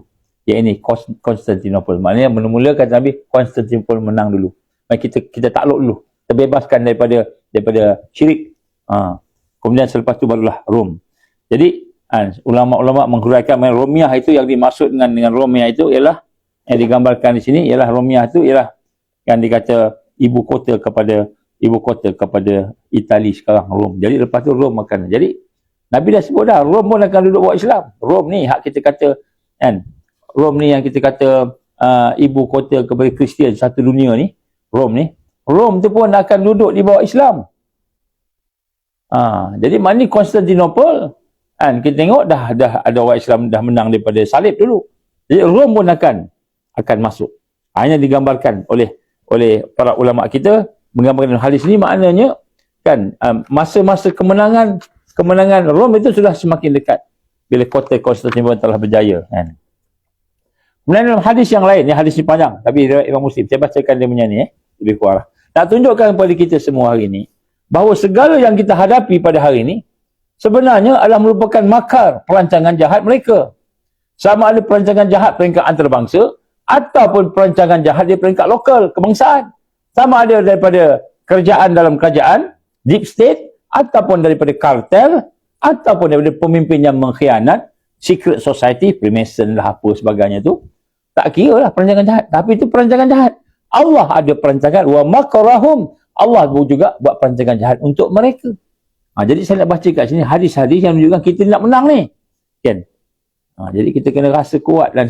iaitu Konstantinopel. Maknanya mula-mula kata Nabi, Konstantinopel menang dulu. Maka kita takluk dulu, terbebaskan daripada syirik. Kemudian selepas tu barulah Rom. Jadi ulama-ulama menghuraikan Romiah itu yang dimaksud dengan Romiah itu ialah yang digambarkan di sini ialah Romiah itu ialah yang dikata ibu kota kepada Itali sekarang, Rom. Jadi lepas tu Rom akan. Jadi Nabi dah sebut dah, Rom pun akan duduk bawa Islam. Rom ni hak kita kata Rom ni yang kita kata ibu kota kepada Kristian satu dunia ni, Rom ni. Rom tu pun akan duduk di bawah Islam. Jadi maknanya Konstantinopel kita tengok dah ada orang Islam dah menang daripada salib dulu. Jadi Rom pun akan masuk. Hanya digambarkan oleh para ulama kita, menggambarkan hadis ni maknanya kan, masa-masa kemenangan Rom itu sudah semakin dekat bila kota Konstantinopel telah berjaya, kan. Kemudian dalam hadis yang lain, ni hadis ni panjang tapi Imam Muslim, saya bacakan dia punya ni lebih kurang. Nak tunjukkan kepada kita semua hari ini bahawa segala yang kita hadapi pada hari ini sebenarnya adalah merupakan makar perancangan jahat mereka. Sama ada perancangan jahat peringkat antarabangsa ataupun perancangan jahat di peringkat lokal kebangsaan. Sama ada daripada kerajaan dalam kerajaan, deep state, ataupun daripada kartel, ataupun daripada pemimpin yang mengkhianat, secret society, Freemason lah apa sebagainya tu. Tak kira lah perancangan jahat. Tapi itu perancangan jahat. Allah ada perancangan. Wa makarahum. Allah juga buat perancangan jahat untuk mereka. Jadi saya nak baca kat sini hadis-hadis yang menunjukkan kita nak menang ni. Kan? Jadi kita kena rasa kuat lah.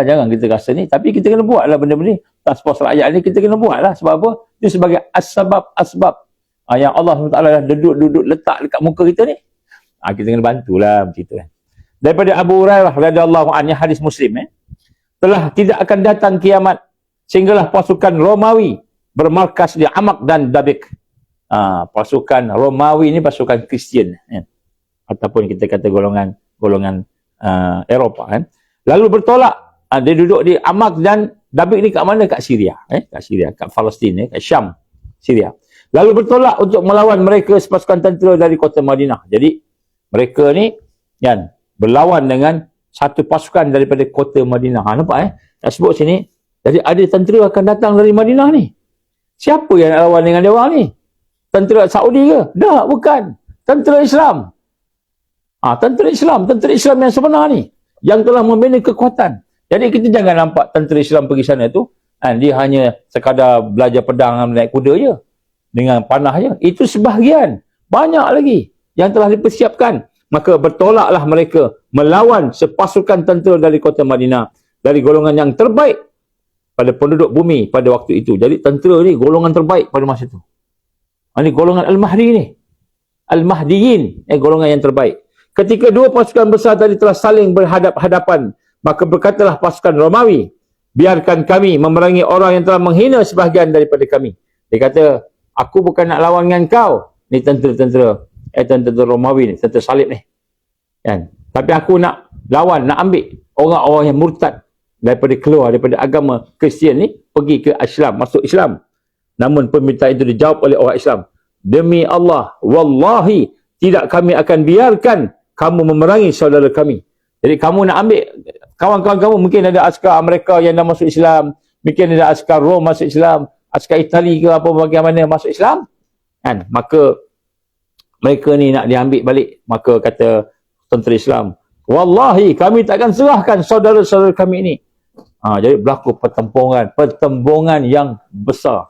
Jangan kita rasa ni. Tapi kita kena buat lah benda-benda ni. Transport rakyat ni kita kena buat lah. Sebab apa? Itu sebagai asbab. Yang Allah SWT dah duduk letak dekat muka kita ni. Kita kena bantulah macam tu. Daripada Abu Hurairah radhiyallahu anhu, hadis Muslim, telah tidak akan datang kiamat sehinggalah pasukan Romawi bermarkas di Amak dan Dabik. Pasukan Romawi ni pasukan Kristian, ataupun kita kata golongan Eropah, kan. Lalu bertolak, dia duduk di Amak dan Dabik ni kat mana? Kat Syria, kat Syria, kat Palestin, kat Syam, Syria. Lalu bertolak untuk melawan mereka sepasukan tentera dari kota Madinah. Jadi mereka ni kan berlawan dengan satu pasukan daripada kota Madinah. Nampak tak sebut sini. Jadi ada tentera akan datang dari Madinah ni. Siapa yang nak lawan dengan dia orang ni? Tentera Saudi ke? Tak, bukan. Tentera Islam. Tentera Islam yang sebenar ni, yang telah membina kekuatan. Jadi kita jangan nampak tentera Islam pergi sana tu, dia hanya sekadar belajar pedang dan naik kuda je, dengan panah je. Itu sebahagian. Banyak lagi yang telah dipersiapkan. Maka bertolaklah mereka melawan sepasukan tentera dari kota Madinah, dari golongan yang terbaik pada penduduk bumi pada waktu itu. Jadi tentera ni golongan terbaik pada masa itu. Ini golongan Al-Mahdi ni. Al-Mahdiyin, golongan yang terbaik. Ketika dua pasukan besar tadi telah saling berhadap-hadapan, maka berkatalah pasukan Romawi, biarkan kami memerangi orang yang telah menghina sebahagian daripada kami. Dia kata, aku bukan nak lawan dengan kau. Ni tentera Romawi ni, tentera salib ni. Kan? Tapi aku nak lawan, nak ambil orang-orang yang murtad daripada agama Kristian ni, pergi ke Islam, masuk Islam. Namun permintaan itu dijawab oleh orang Islam. Demi Allah, wallahi, tidak kami akan biarkan kamu memerangi saudara kami. Jadi kamu nak ambil kawan-kawan kamu, mungkin ada askar Amerika yang dah masuk Islam, mungkin ada askar Rom masuk Islam, askar Itali ke apa bagaimana masuk Islam, kan? Maka mereka ni nak diambil balik. Maka kata tentera Islam, wallahi kami takkan serahkan saudara-saudara kami ini. Jadi berlaku pertembungan yang besar,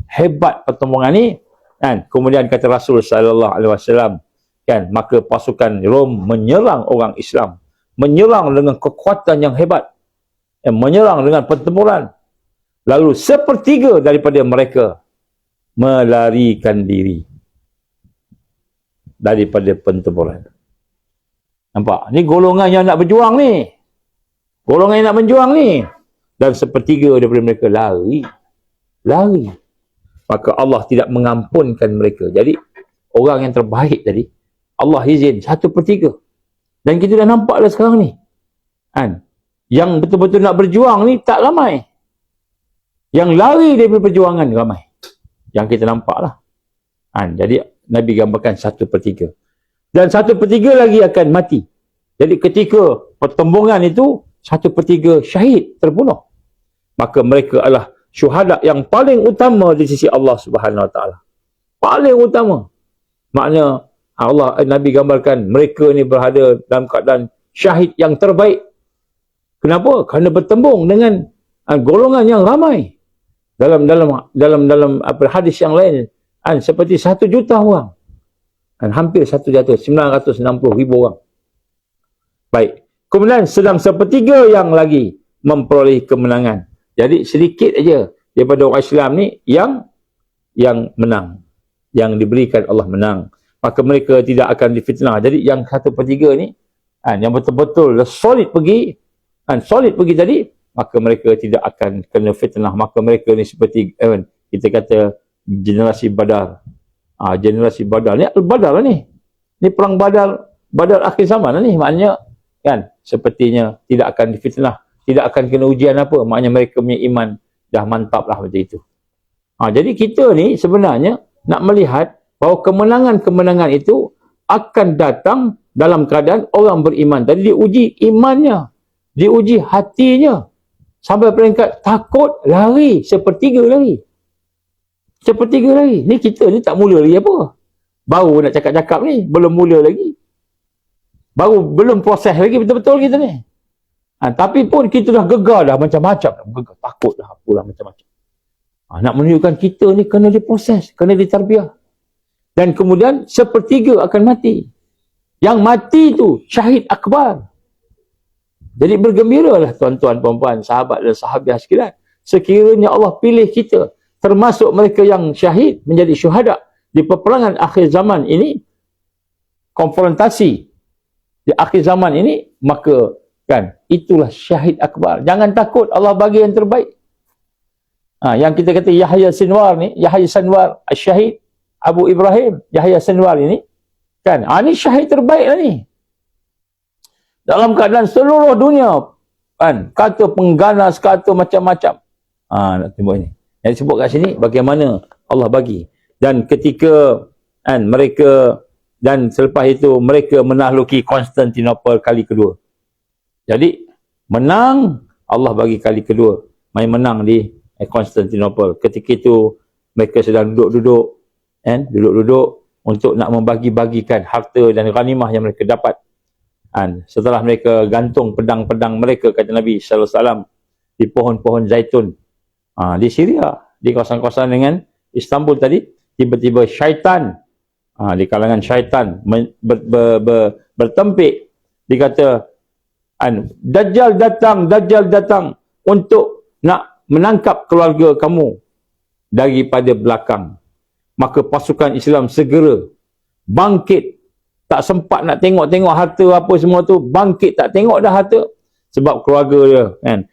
hebat pertembungan ni, kan? Kemudian kata Rasul sallallahu alaihi wasallam, kan, maka pasukan Rom menyerang orang Islam, menyerang dengan kekuatan yang hebat, menyerang dengan pertempuran. Lalu sepertiga daripada mereka melarikan diri daripada pertempuran. Nampak? Ni golongan yang nak berjuang ni. Golongan yang nak berjuang ni. Dan sepertiga daripada mereka lari. Maka Allah tidak mengampunkan mereka. Jadi, orang yang terbaik tadi, Allah izin 1/3. Dan kita dah nampak dah sekarang ni. Kan? Yang betul-betul nak berjuang ni tak ramai. Yang lari daripada perjuangan ramai. Yang kita nampak lah. Kan? Jadi, Nabi gambarkan 1/3. Dan 1/3 lagi akan mati. Jadi ketika pertembungan itu, 1/3 syahid terbunuh. Maka mereka adalah syuhada yang paling utama di sisi Allah Subhanahu Wa Taala. Paling utama. Maknanya Nabi gambarkan mereka ni berada dalam keadaan syahid yang terbaik. Kenapa? Kerana bertembung dengan golongan yang ramai. Dalam hadis yang lain, seperti 1 juta orang. Hampir 1,960,000 orang. Baik. Kemudian sedang 1/3 yang lagi memperoleh kemenangan. Jadi sedikit aja daripada orang Islam ni yang menang. Yang diberikan Allah menang. Maka mereka tidak akan difitnah. Jadi yang 1/3 ni, yang betul-betul solid pergi tadi, maka mereka tidak akan kena fitnah. Maka mereka ni seperti kita kata generasi Badar. Generasi Badar ni, Badar lah ni. Ni perang Badar akhir zaman lah ni. Maknanya kan, sepertinya tidak akan difitnah, tidak akan kena ujian apa. Maknanya mereka punya iman dah mantap lah macam itu. Jadi kita ni sebenarnya nak melihat bahawa kemenangan-kemenangan itu akan datang dalam keadaan orang beriman. Tadi diuji imannya, diuji hatinya, sampai peringkat takut, lari, sepertiga lari. Ni kita ni tak mula lagi apa. Baru nak cakap-cakap ni, belum mula lagi. Belum proses lagi betul-betul kita ni. Tapi pun kita dah gegar dah macam-macam. Takut dah apalah macam-macam. Nak menunjukkan kita ni kena diproses, kena ditarbiah. Dan kemudian sepertiga akan mati. Yang mati tu syahid akbar. Jadi bergembiralah tuan-tuan, puan-puan, sahabat dan sahabiah sekalian. Sekiranya Allah pilih kita termasuk mereka yang syahid, menjadi syuhada di peperangan akhir zaman ini, konfrontasi di akhir zaman ini, maka kan itulah syahid akbar. Jangan takut, Allah bagi yang terbaik. Yang kita kata Yahya Sinwar ni, Yahya Sinwar Syahid Abu Ibrahim, Yahya Sinwar ini kan, ini syahid terbaik lah ni. Dalam keadaan seluruh dunia kan, kata pengganas, kata macam-macam. Nak tengok ini. Yang disebut kat sini bagaimana Allah bagi. Dan ketika kan mereka, dan selepas itu mereka menakluki Konstantinopel kali kedua. Jadi menang, Allah bagi kali kedua. Main menang di Konstantinopel. Ketika itu mereka sedang duduk-duduk untuk nak membagi-bagikan harta dan ghanimah yang mereka dapat. Setelah mereka gantung pedang-pedang mereka, kata Nabi sallallahu alaihi wasallam, di pohon-pohon zaitun di Syria, di kawasan-kawasan dengan Istanbul tadi, tiba-tiba syaitan di kalangan syaitan bertempik. Dikata Dajjal datang untuk nak menangkap keluarga kamu daripada belakang. Maka pasukan Islam segera bangkit. Tak sempat nak tengok-tengok harta apa semua tu, bangkit, tak tengok dah harta. Sebab keluarga dia kan.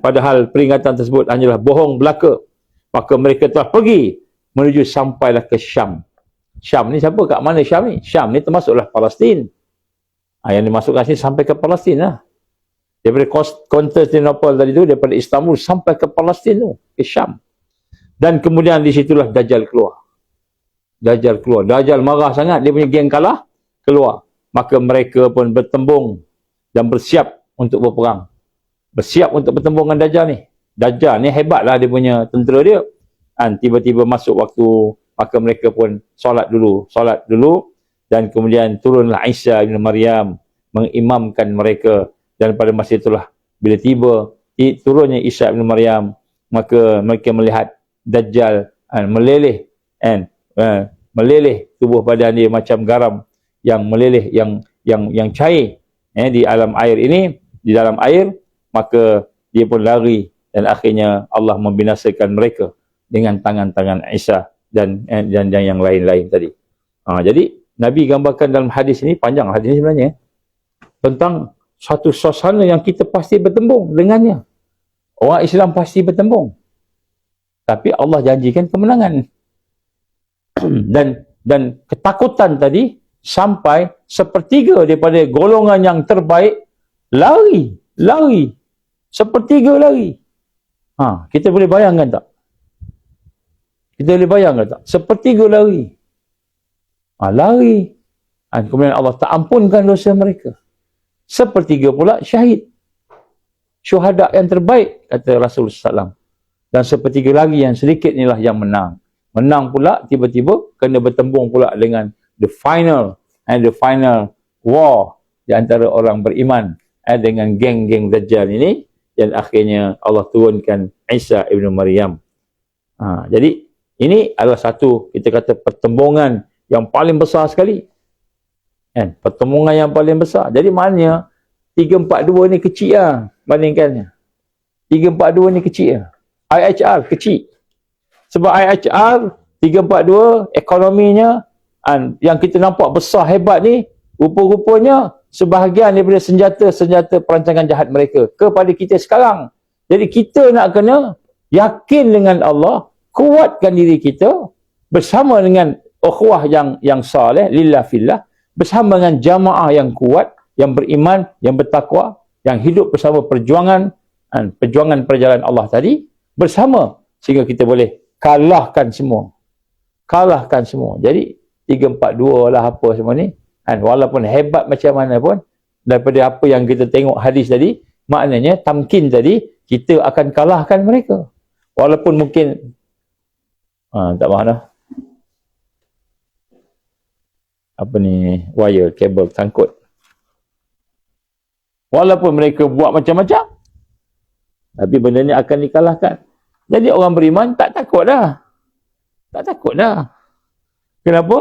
Padahal peringatan tersebut hanyalah bohong belaka. Maka mereka telah pergi menuju sampailah ke Syam. Syam ni siapa? Kat mana Syam ni? Syam ni termasuklah Palestin. Yang dimasukkan sini sampai ke Palestin lah. Daripada Konstantinopel tadi tu, daripada Istanbul sampai ke Palestin tu, ke Syam. Dan kemudian di situlah Dajjal keluar. Dajjal marah sangat, dia punya geng kalah, keluar. Maka mereka pun bertembung dan bersiap untuk berperang. Bersiap untuk bertembung dengan Dajjal ni. Dajjal ni hebatlah dia punya tentera dia. Tiba-tiba masuk waktu, maka mereka pun solat dulu. Dan kemudian turunlah Isa bin Maryam mengimamkan mereka. Dan pada masa itulah, bila turunnya Isa bin Maryam, maka mereka melihat Dajjal meleleh, meleleh tubuh badan dia macam garam yang meleleh, yang cair di alam air ini, di dalam air. Maka dia pun lari dan akhirnya Allah membinasakan mereka dengan tangan-tangan Isa dan yang lain-lain tadi. Jadi Nabi gambarkan dalam hadis ini, panjang hadis ini sebenarnya, tentang satu suasana yang kita pasti bertembung dengannya. Orang Islam pasti bertembung. Tapi Allah janjikan kemenangan. Dan ketakutan tadi sampai sepertiga daripada golongan yang terbaik lari. Sepertiga lari. Kita boleh bayangkan tak? Sepertiga lari. Lari. Kemudian Allah tak ampunkan dosa mereka. Sepertiga pula syahid. Syuhada yang terbaik, kata Rasulullah SAW. Dan sepertiga lagi yang sedikit inilah yang menang. Menang pula, tiba-tiba kena bertembung pula dengan the final war di antara orang beriman dengan geng-geng Dajjal ini. Dan akhirnya Allah turunkan Isa ibn Maryam. Jadi ini adalah satu, kita kata, pertembungan yang paling besar sekali. Pertembungan yang paling besar. Jadi maknanya 342 ni kecil lah bandingkannya. 342 ni kecil lah. IHR kecil. Sebab IHR 342 ekonominya yang kita nampak besar hebat ni, rupa-rupanya sebahagian daripada senjata perancangan jahat mereka kepada kita sekarang. Jadi kita nak kena yakin dengan Allah, kuatkan diri kita bersama dengan ukhuwah yang saleh lillah fillah, bersama dengan jamaah yang kuat, yang beriman, yang bertakwa, yang hidup bersama perjuangan perjalanan Allah tadi bersama, sehingga kita boleh kalahkan semua. Jadi 342 lah apa semua ni, walaupun hebat macam mana pun, daripada apa yang kita tengok hadis tadi, maknanya tamkin tadi, kita akan kalahkan mereka. Walaupun mungkin tak maaf dah, apa ni, wire, kabel sangkut. Walaupun mereka buat macam-macam, tapi benda ni akan dikalahkan. Jadi orang beriman tak takut dah. Kenapa?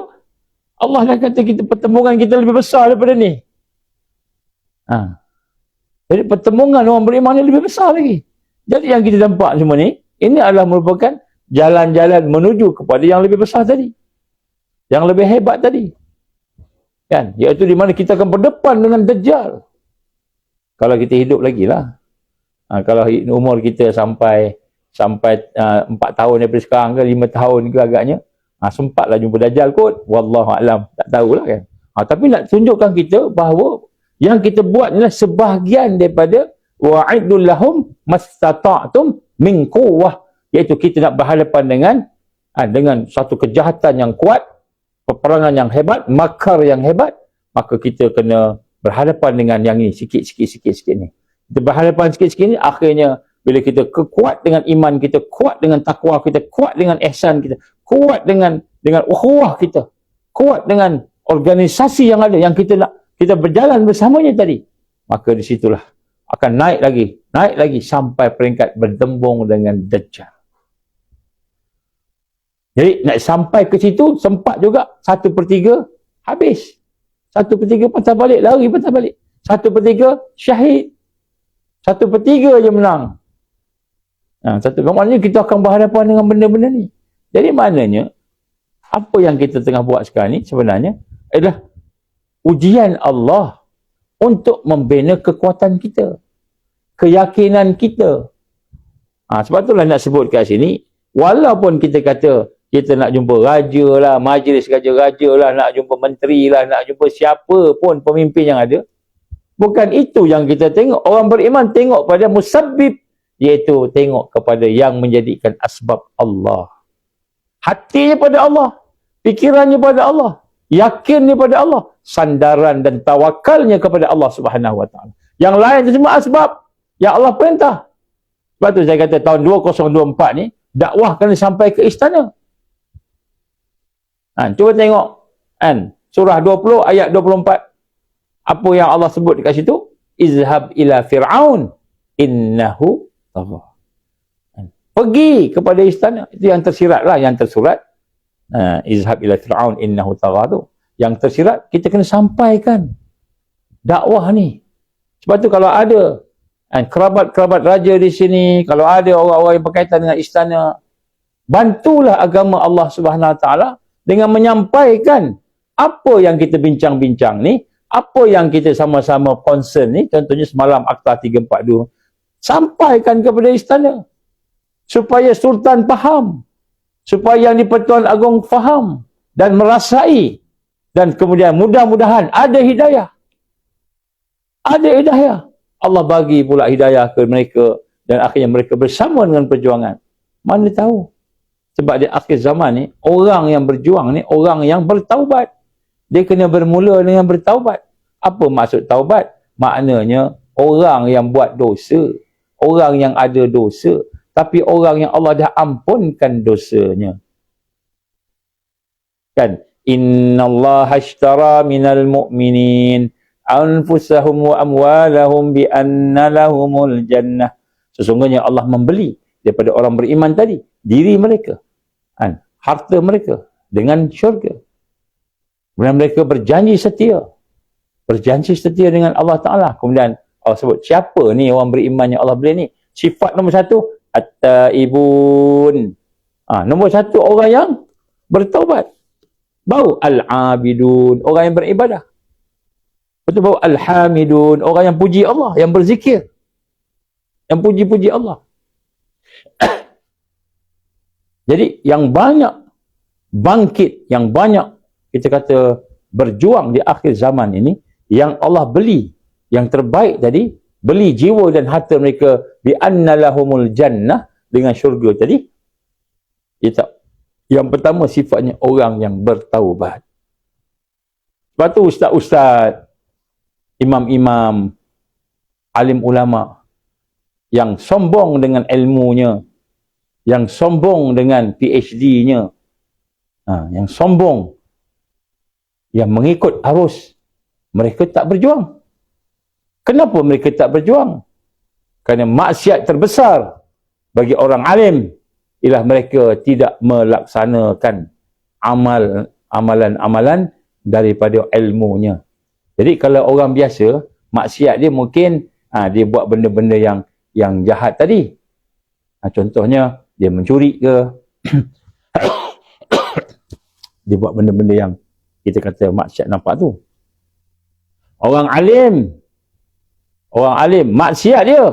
Allah dah kata kita, pertemuan kita lebih besar daripada ni. Jadi pertemuan orang beriman ni lebih besar lagi. Jadi yang kita nampak semua ni, ini adalah merupakan jalan-jalan menuju kepada yang lebih besar tadi, yang lebih hebat tadi, kan? Iaitu di mana kita akan berdepan dengan Dajjal. Kalau kita hidup lagi lah. Kalau umur kita sampai 4 tahun daripada sekarang ke 5 tahun ke agaknya, sempatlah jumpa Dajjal kot, wallahualam, tak tahulah kan. Tapi nak tunjukkan kita bahawa yang kita buat adalah sebahagian daripada wa'idul lahum mastata'tum min quwwah, iaitu kita nak berhadapan dengan satu kejahatan yang kuat, peperangan yang hebat, makar yang hebat, maka kita kena berhadapan dengan yang ini sikit-sikit ni. Kita berhadapan sikit-sikit ni, akhirnya bila kita kuat dengan iman kita, kuat dengan takwa kita, kuat dengan ihsan kita, kuat dengan ukhuwah kita, kuat dengan organisasi yang ada, yang kita nak, kita berjalan bersamanya tadi, maka di situlah akan naik lagi sampai peringkat berdembung dengan Dajjal. Jadi nak sampai ke situ sempat juga 1/3 habis, 1/3 patah balik, lari patah balik, 1/3 syahid, 1/3 je menang. Maknanya kita akan berhadapan dengan benda-benda ni. Jadi maknanya apa yang kita tengah buat sekarang ni sebenarnya adalah ujian Allah untuk membina kekuatan kita, keyakinan kita. Sebab itulah nak sebut kat sini, walaupun kita kata kita nak jumpa raja lah, majlis raja-raja lah, nak jumpa menteri lah, nak jumpa siapa pun pemimpin yang ada, bukan itu yang kita tengok. Orang beriman tengok pada musabbib, iaitu tengok kepada yang menjadikan asbab Allah. Hatinya pada Allah, fikirannya pada Allah, yakinnya pada Allah, sandaran dan tawakalnya kepada Allah Subhanahu Wa Taala. Yang lain itu semua asbab yang Allah perintah. Sebab tu saya kata tahun 2024 ni dakwah kena sampai ke istana. Cuba tengok surah 20 ayat 24. Apa yang Allah sebut dekat situ? Izhab ila Fir'aun innahu tagha. Pergi kepada istana. Itu yang tersirat lah, yang tersurat. Izhab ila Fir'aun innahu tagha tu. Yang tersirat, kita kena sampaikan dakwah ni. Sebab tu kalau ada kerabat-kerabat raja di sini, kalau ada orang-orang yang berkaitan dengan istana, bantulah agama Allah Subhanahu Wa Taala dengan menyampaikan apa yang kita bincang-bincang ni, apa yang kita sama-sama concern ni. Contohnya semalam Akta 342, sampaikan kepada istana supaya Sultan faham, supaya yang di-Pertuan Agong faham dan merasai, dan kemudian mudah-mudahan ada hidayah. Allah bagi pula hidayah ke mereka, dan akhirnya mereka bersama dengan perjuangan. Mana tahu, sebab di akhir zaman ni, orang yang berjuang ni orang yang bertaubat. Dia kena bermula dengan bertaubat. Apa maksud taubat? Maknanya orang yang buat dosa, orang yang ada dosa, tapi orang yang Allah dah ampunkan dosanya. Kan? Innallaha ashtara minal mu'minin anfusahum wa amwalahum bi anna lahumul jannah. Sesungguhnya Allah membeli daripada orang beriman tadi diri mereka, harta mereka dengan syurga. Kemudian mereka berjanji setia dengan Allah Ta'ala. Kemudian Allah sebut, siapa ni orang beriman yang Allah beli ni? Sifat nombor 1, at-taibun. Nombor 1, orang yang bertaubat. Baru al-abidun, orang yang beribadah. Betul, baru al-hamidun, orang yang puji Allah, yang berzikir, yang puji-puji Allah. Jadi yang banyak bangkit, yang banyak kita kata berjuang di akhir zaman ini, yang Allah beli, yang terbaik tadi, beli jiwa dan harta mereka bi anna lahumul jannah, dengan syurga tadi. Yang pertama sifatnya orang yang bertaubat. Sebab tu ustaz-ustaz, imam-imam, alim ulama yang sombong dengan ilmunya, yang sombong dengan PhD-nya, yang sombong, yang mengikut arus, mereka tak berjuang. Kenapa mereka tak berjuang? Kerana maksiat terbesar bagi orang alim ialah mereka tidak melaksanakan amalan-amalan daripada ilmunya. Jadi kalau orang biasa, maksiat dia mungkin dia buat benda-benda yang jahat tadi. Contohnya dia mencuri ke, dia buat benda-benda yang kita kata maksiat nampak tu. Orang alim, maksiat dia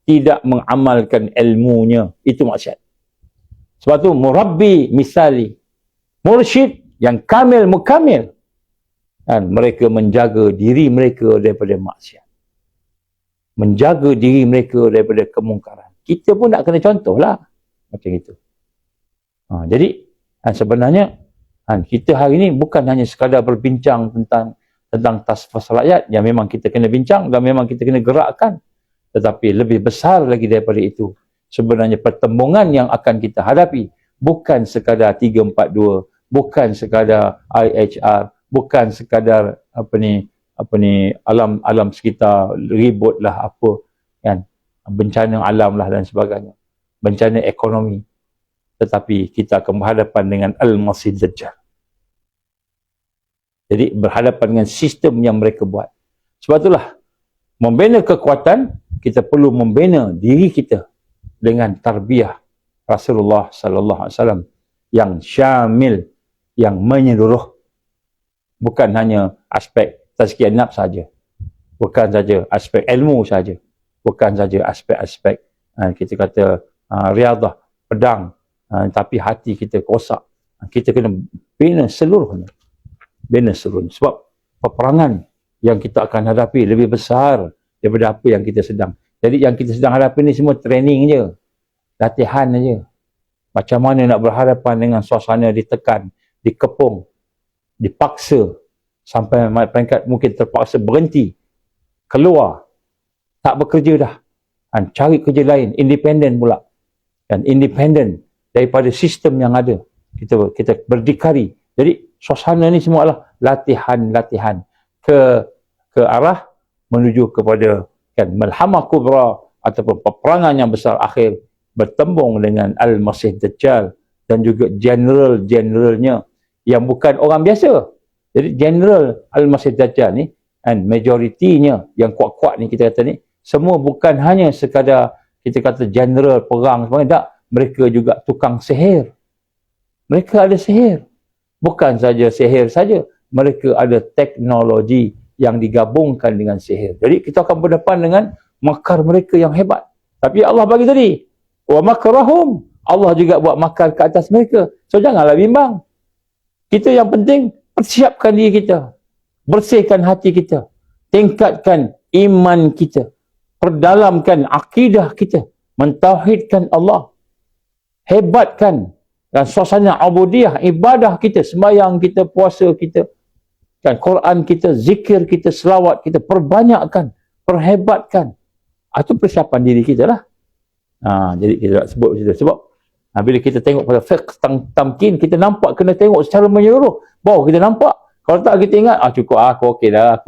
tidak mengamalkan ilmunya, itu maksiat. Sebab tu murabbi misali, mursyid yang kamil mukamil, dan mereka menjaga diri mereka daripada maksiat, menjaga diri mereka daripada kemungkaran. Kita pun nak kena contoh lah macam itu. Jadi sebenarnya kita hari ini bukan hanya sekadar berbincang tentang tasfas rakyat yang memang kita kena bincang dan memang kita kena gerakkan, tetapi lebih besar lagi daripada itu. Sebenarnya pertembungan yang akan kita hadapi bukan sekadar 342, bukan sekadar IHR, bukan sekadar alam sekitar ribut lah apa kan, bencana alam lah dan sebagainya, bencana ekonomi, tetapi kita akan berhadapan dengan Al-Masih Dajjal. Jadi berhadapan dengan sistem yang mereka buat. Sebab itulah membina kekuatan, kita perlu membina diri kita dengan tarbiyah Rasulullah sallallahu alaihi wasallam yang syamil, yang menyeluruh. Bukan hanya aspek tazkiyah nafs saja, bukan saja aspek ilmu saja, bukan saja aspek-aspek kita kata riadah, pedang, tapi hati kita kosak. Kita kena bina seluruhnya. Sebab peperangan yang kita akan hadapi lebih besar daripada apa yang kita sedang. Jadi yang kita sedang hadapi ni semua training je, latihan je. Macam mana nak berhadapan dengan suasana ditekan, dikepung, dipaksa, sampai peringkat mungkin terpaksa berhenti, keluar, tak bekerja dah, cari kerja lain, independen pula, dan independen daripada sistem yang ada. Kita berdikari. Jadi suasana ni semua adalah latihan ke arah menuju kepada malhamah kubra ataupun peperangan yang besar akhir, bertembung dengan Al-Masih Dajjal dan juga generalnya yang bukan orang biasa. Jadi general Al-Masih Dajjal ni, majoritinya yang kuat-kuat ni kita kata ni, semua bukan hanya sekadar kita kata general perang sebagainya, tak. Mereka juga tukang sihir. Mereka ada sihir. Bukan saja sihir saja, mereka ada teknologi yang digabungkan dengan sihir. Jadi kita akan berdepan dengan makar mereka yang hebat. Tapi Allah bagi tadi, wa makrahum, Allah juga buat makar ke atas mereka. So janganlah bimbang. Kita yang penting persiapkan diri kita, bersihkan hati kita, tingkatkan iman kita, perdalamkan akidah kita, mentauhidkan Allah, hebatkan dan suasana ubudiyah, ibadah kita, sembahyang kita, puasa kita, kan, Quran kita, zikir kita, selawat kita, perbanyakkan, perhebatkan. Itu persiapan diri kita lah. Jadi kita nak sebut macam tu. Sebab bila kita tengok pada fiqh tamkin, kita nampak kena tengok secara menyeluruh. Baru kita nampak. Kalau tak kita ingat, cukup aku okey dah.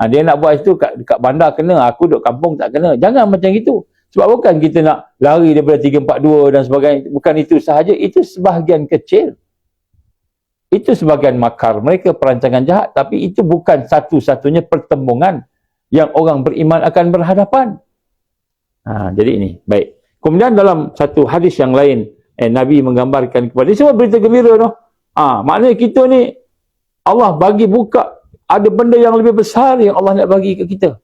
Dia nak buat itu dekat bandar kena, aku duduk kampung tak kena. Jangan macam itu. Sebab bukan kita nak lari daripada 342 dan sebagainya. Bukan itu sahaja. Itu sebahagian kecil. Itu sebahagian makar mereka, perancangan jahat. Tapi itu bukan satu-satunya pertembungan yang orang beriman akan berhadapan. Jadi ini. Baik. Kemudian dalam satu hadis yang lain, Nabi menggambarkan kepada, ini semua berita gembira tu. Maknanya kita ni, Allah bagi buka, ada benda yang lebih besar yang Allah nak bagi ke kita.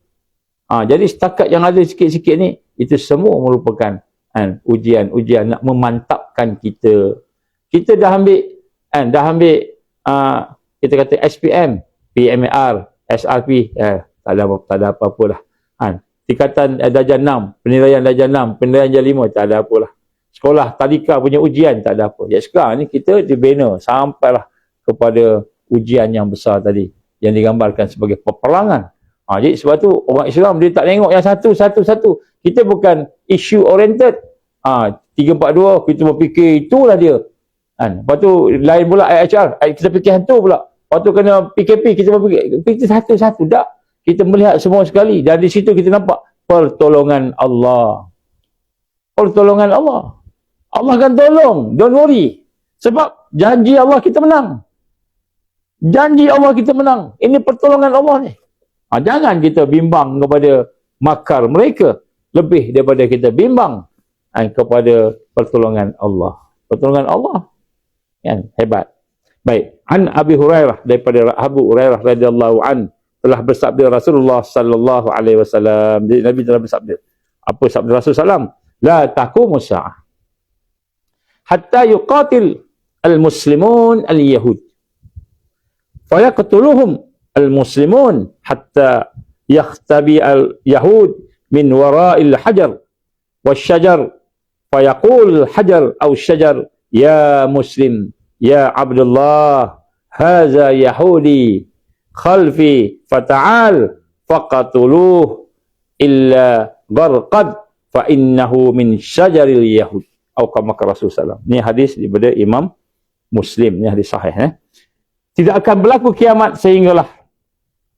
Jadi setakat yang ada sikit-sikit ni, itu semua merupakan ujian-ujian nak memantapkan kita. Kita dah ambil kan, dah ambil kita kata SPM, PMAR, SRP, tak ada apa-apa lah. Kan, tingkatan darjah 6, penilaian darjah 6, penilaian darjah 5, tak ada apa lah. Sekolah tadika punya ujian, tak ada apa. Ya sekarang ni kita dibina sampailah kepada ujian yang besar tadi, yang digambarkan sebagai peperangan. Jadi sebab tu orang Islam dia tak tengok yang satu. Kita bukan issue oriented. 342 kita berfikir itulah dia. Kan? Lepas tu lain pula IHR, kita fikir hantu pula. Lepas tu kena PKP, kita berfikir satu-satu. Tak. Kita melihat semua sekali. Dan di situ kita nampak pertolongan Allah. Pertolongan Allah. Allah akan tolong. Don't worry. Sebab janji Allah kita menang. Janji Allah kita menang. Ini pertolongan Allah ni. Jangan kita bimbang kepada makar mereka. Lebih daripada kita bimbang kepada pertolongan Allah. Pertolongan Allah. Kan? Hebat. Baik. An Abi Hurairah, daripada Abu Hurairah radhiyallahu an, telah bersabda Rasulullah sallallahu alaihi wasallam. Nabi telah bersabda. Apa sabda Rasul sallam? La taqumus sa'ah hatta yuqatil al-muslimun al-yahud. Fayaqtuluhum al-muslimun hatta yakhtabi al-yahud min wara'il hajar wasyajar. Fayaqul hajar aw syajar ya muslim ya abdullah haza yahudi khalfi fata'al faqatuluh illa gharqad fa innahu min syajaril yahud. Atau kama Rasulullah. Ini hadis daripada Imam Muslim. Ini hadis sahih. Tidak akan berlaku kiamat sehinggalah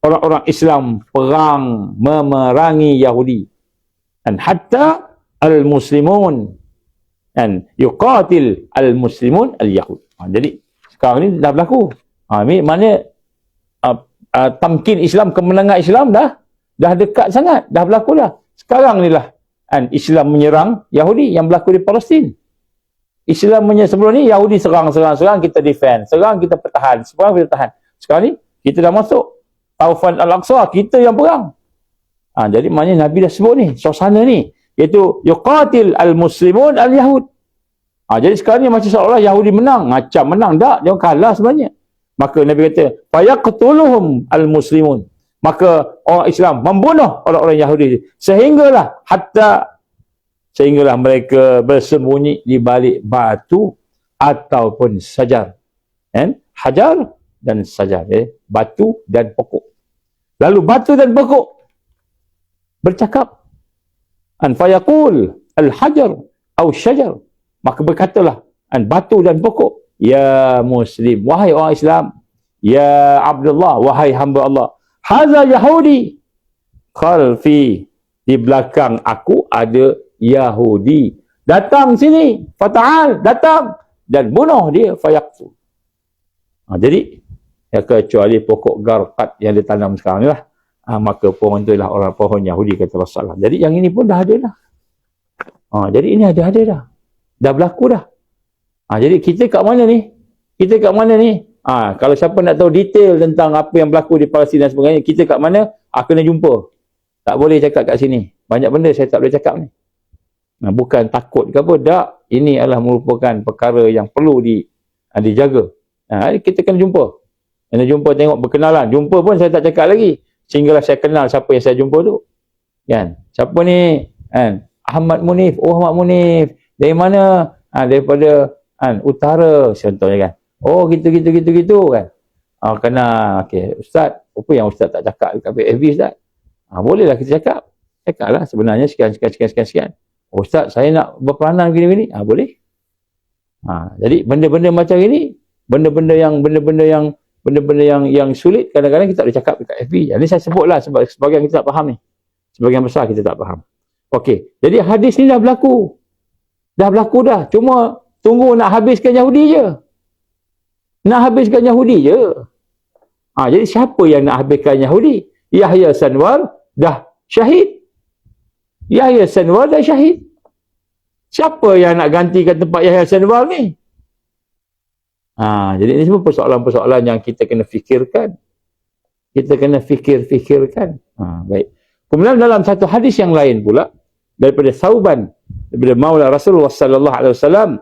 orang-orang Islam perang memerangi Yahudi. Dan hatta al-muslimun dan yuqatil al-muslimun al-yahud. Jadi sekarang ni dah berlaku. Ini mana tamkin Islam, kemenangan Islam dah dekat sangat, dah berlaku dah. Sekarang ni lah Islam menyerang Yahudi yang berlaku di Palestin. Islam sebelum ni Yahudi serang, kita defend, serang kita pertahan, sekarang ni kita dah masuk Taufan Al-Aqsa, kita yang perang. Jadi maknanya Nabi dah sebut ni suasana ni, iaitu yuqatil al-muslimun al-yahud. Jadi sekarang ni macam seolah-olah Yahudi menang, tak, dia kalah sebenarnya. Maka Nabi kata fayaqtuluhum al-muslimun, maka orang Islam membunuh orang-orang Yahudi sehinggalah mereka bersembunyi di balik batu ataupun sajar. Hajar dan sajar, batu dan pokok. Lalu batu dan pokok bercakap, fayaqul al-hajar atau syajar, maka berkatalah batu dan pokok, ya muslim, wahai orang Islam, ya Abdullah, wahai hamba Allah, haza Yahudi khalfi, di belakang aku ada Yahudi, datang sini, fata'al, datang dan bunuh dia, fayaqtu. Jadi kecuali pokok garqat yang ditanam sekarang ni lah, maka pohon tu lah orang pohon Yahudi, kata Rasulullah. Jadi yang ini pun dah ada dah. Jadi ini ada dah berlaku dah. Jadi kita kat mana ni? Kalau siapa nak tahu detail tentang apa yang berlaku di Palestin dan sebagainya, kita kat mana? Kena jumpa. Tak boleh cakap kat sini. Banyak benda saya tak boleh cakap ni. Bukan takut ke apa. Tak. Ini adalah merupakan perkara yang perlu dijaga. Kita kena jumpa. Kena jumpa, tengok, berkenalan. Jumpa pun saya tak cakap lagi. Sehinggalah saya kenal siapa yang saya jumpa tu. Kan? Siapa ni? Ahmad Munif. Oh, Ahmad Munif. Dari mana? Daripada utara. Contohnya kan. Oh, gitu kan. Kena, okey. Ustaz, apa yang Ustaz tak cakap dekat PFB, Ustaz? Bolehlah kita cakap. Cakaplah sebenarnya sekian. Oh, Ustaz, saya nak berperanan gini-gini. Boleh. Jadi benda-benda macam ini, benda-benda yang sulit, kadang-kadang kita boleh cakap dekat FB. Ini saya sebutlah sebab sebagian kita tak faham ni. Sebagian besar kita tak faham. Okey. Jadi hadis ni dah berlaku. Dah. Cuma tunggu nak habiskan Yahudi je. Jadi siapa yang nak habiskan Yahudi? Yahya Sanwar dah syahid. Siapa yang nak gantikan tempat Yahya Sanwar ni? Jadi ini semua persoalan-persoalan yang kita kena fikirkan. Baik. Kemudian dalam satu hadis yang lain pula, daripada Thauban, daripada Maula Rasulullah sallallahu alaihi wasallam,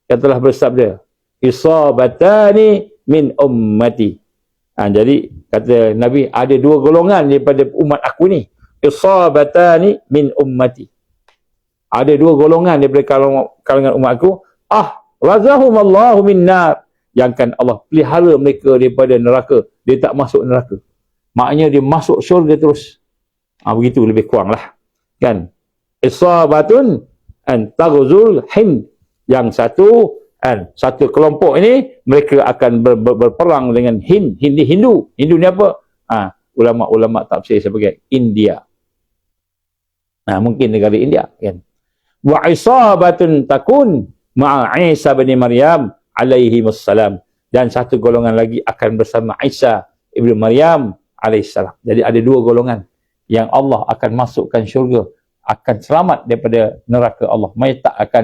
yang telah bersabda, isabatani min ummati. Jadi kata Nabi, ada dua golongan daripada umat aku ni. Isabatani min ummati. Ada dua golongan daripada kalangan umat aku. Razahumallahu min nar. Yang kan Allah pelihara mereka daripada neraka. Dia tak masuk neraka. Maknanya dia masuk syurga terus. Begitu lebih kurang lah. Kan? Isabatun an taghzul hind. Yang satu kelompok ini mereka akan berperang dengan Hindu. Hindu ni apa? Ulama-ulama tafsir sebagai India. Mungkin negara India, kan. Wa isabatun takun ma'a Isa bin Maryam alaihi wassalam. Dan satu golongan lagi akan bersama Isa ibn Maryam alaihi salam. Jadi ada dua golongan yang Allah akan masukkan syurga, akan selamat daripada neraka Allah. Mereka tak akan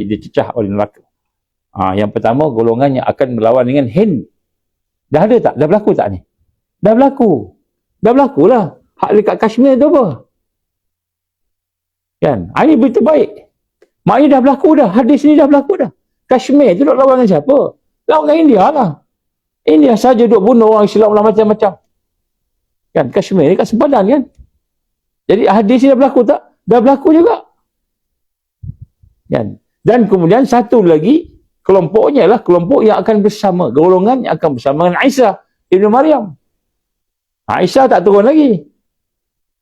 dicecah oleh neraka. Yang pertama, golongan yang akan melawan dengan Hind. Dah ada tak? Dah berlaku tak ni? Dah berlaku. Dah berlaku lah. Hak dekat Kashmir tu apa? Kan? Ini berita baik. Maknanya dah berlaku dah. Hadis ni dah berlaku dah. Kashmir tu nak lawan dengan siapa? Lawan dengan India lah. India saja duk bunuh orang Islam lah macam-macam. Kan? Kashmir ni kat sempadan kan? Jadi hadis ni dah berlaku tak? Dah berlaku juga. Kan? Dan kemudian satu lagi, kelompoknya adalah kelompok yang akan bersama, golongan yang akan bersama dengan Isa ibn Maryam. Isa tak turun lagi.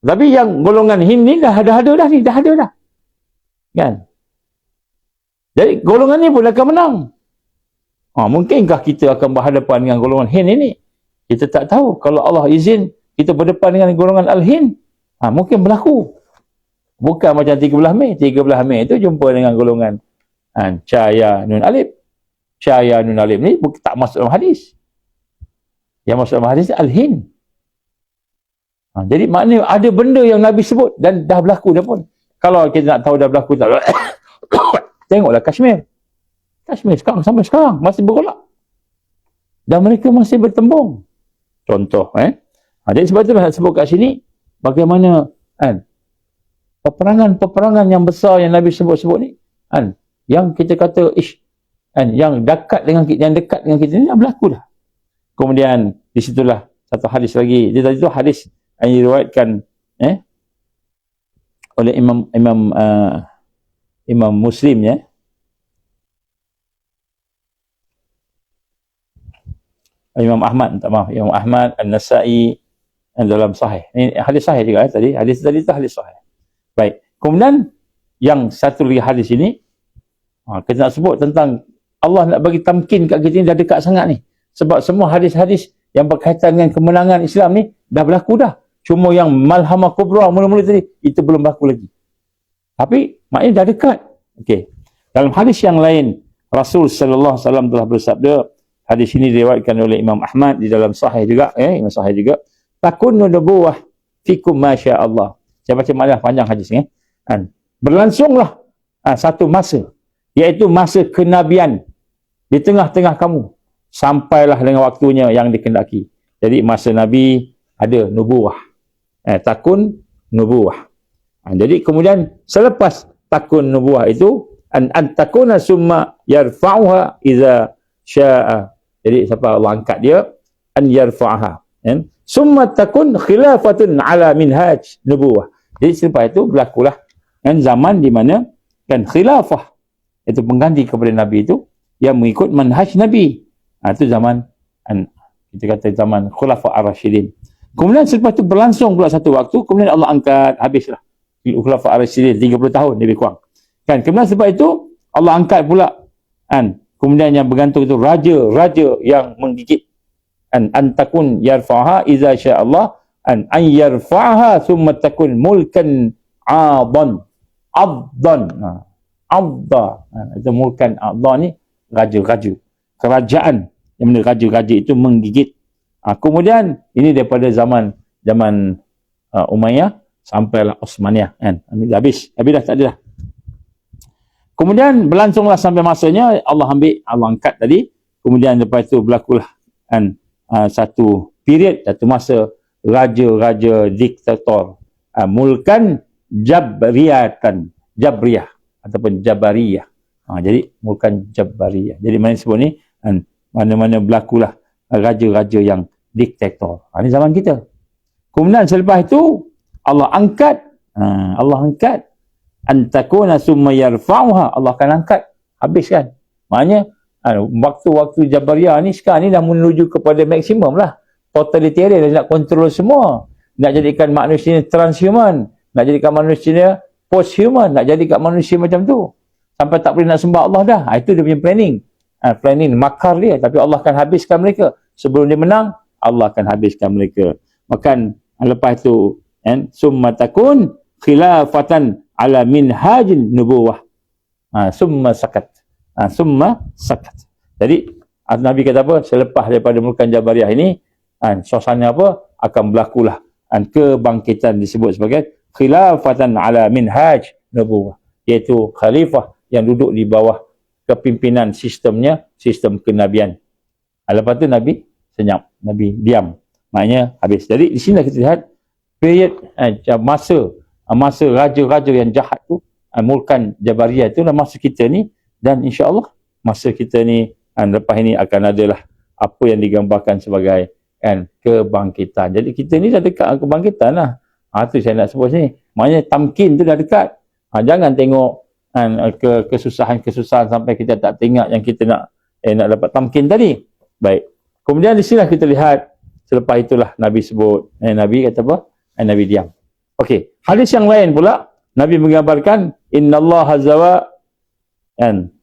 Tapi yang golongan Hind ni dah ada dah ni, dah ada dah. Kan? Jadi golongan ni pun akan menang. Mungkinkah kita akan berhadapan dengan golongan Hind ini? Kita tak tahu. Kalau Allah izin kita berdepan dengan golongan Al-Hind, mungkin berlaku. Bukan macam 13 Mei. 13 Mei itu jumpa dengan golongan Cahaya Nun Alif. Cahaya Nun Alif ni tak masuk dalam hadis. Yang masuk dalam hadis Al-Hind. Jadi maknanya ada benda yang Nabi sebut dan dah berlaku dah pun. Kalau kita nak tahu dah berlaku tak berlaku, tengoklah Kashmir. Kashmir sekarang sampai sekarang masih bergolak. Dan mereka masih bertembung. Contoh. Jadi sebab itu nak sebut kat sini bagaimana peperangan yang besar yang Nabi sebut-sebut ni, yang kita kata yang dekat dengan kita ni dah berlaku dah. Kemudian di situlah satu hadis lagi. Dia tadi tu hadis yang diriwayatkan oleh Imam Muslim, ya. Imam Ahmad, Imam Ahmad, An-Nasa'i dalam sahih. Ini hadis sahih juga tadi. Hadis tadi itu hadis sahih. Baik. Kemudian yang satu lagi hadis ini, kita nak sebut tentang Allah nak bagi tamkin kat kita ni dah dekat sangat ni. Sebab semua hadis-hadis yang berkaitan dengan kemenangan Islam ni dah berlaku dah. Cuma yang malhamah kubra mula-mula tadi, itu belum berlaku lagi. Tapi maknanya dah dekat. Okey. Dalam hadis yang lain, Rasul sallallahu alaihi wasallam telah bersabda, hadis ini diriwayatkan oleh Imam Ahmad di dalam sahih juga, Imam sahih juga. Takunu nubuwah fikum masya Allah. Saya baca makna panjang hadis ni. Berlangsunglah satu masa, iaitu masa kenabian di tengah-tengah kamu, sampailah dengan waktunya yang dikehendaki. Jadi masa Nabi ada nubuwah. Takun nubuwah. Jadi kemudian selepas takun nubuwah itu, an takuna summa yarfa'uha iza sya'a. Jadi siapa Allah angkat dia, an yarfa'aha. Summa takun khilafatun ala minhaj nubuwah. Jadi selepas itu berlakulah zaman di mana kan khilafah, itu pengganti kepada Nabi itu yang mengikut manhaj Nabi. Itu zaman kita kata zaman Khulafa Ar-Rasyidin. Kemudian selepas itu berlangsung pula satu waktu, kemudian Allah angkat, habislah Khulafa Ar-Rasyidin 30 tahun lebih kurang. Kan, kemudian sebab itu Allah angkat pula kemudian yang bergantung itu raja yang menggigit. An takun yarfa'ha iza sya'allah an yarfa'ha thumma takun mulkan addan. Itu mulkan addan ni raja. Kerajaan yang mana raja-raja itu menggigit. Kemudian ini daripada zaman Umayyah sampailah Osmaniyah, kan. Habis dah tak ada dah. Kemudian berlangsunglah sampai masanya Allah angkat tadi. Kemudian lepas itu berlakulah satu period, satu masa raja-raja diktator, mulkan jabriyah ataupun jabariyah. Jadi bukan Jabariyah. Jadi mana sebut ni, mana-mana berlakulah raja-raja yang diktator. Ini zaman kita. Kemudian selepas itu Allah angkat, antakuna summa yarfa'uha, Allah akan angkat, habiskan. Maknanya waktu-waktu Jabariyah ni sekarang ni dah menuju kepada maksimum lah. Totalitarian, nak kontrol semua. Nak jadikan manusia transhuman, nak jadikan manusia posthuman, nak jadikan manusia macam tu. Sampai tak boleh nak sembah Allah dah. Itu dia punya planning. Planning, makar dia. Tapi Allah akan habiskan mereka. Sebelum dia menang, Allah akan habiskan mereka. Makan lepas itu, summa takun khilafatan ala minhajin nubuwah. Summa sakat. Jadi, Nabi kata apa? Selepas daripada Mulkan Jabariyah ini, suasana apa? Akan berlakulah. Kebangkitan disebut sebagai khilafatan ala minhaj nubuwah. Iaitu khalifah yang duduk di bawah kepimpinan sistemnya, sistem kenabian. Lepas tu Nabi senyap, Nabi diam. Maknanya habis. Jadi di sini kita lihat period masa raja-raja yang jahat tu, Mulkan Jabariyah tu adalah masa kita ni, dan insya-Allah masa kita ni lepas ini akan adalah apa yang digambarkan sebagai kebangkitan. Jadi kita ni dah dekat kebangkitan lah. Tu saya nak sebut ni. Maknanya tamkin tu dah dekat. Jangan tengok kesusahan-kesusahan sampai kita tak tengok yang kita nak dapat tamkin tadi. Baik. Kemudian di sini kita lihat selepas itulah Nabi sebut. Nabi kata apa? Nabi diam. Okey. Hadis yang lain pula Nabi menggambarkan innallaha zawa,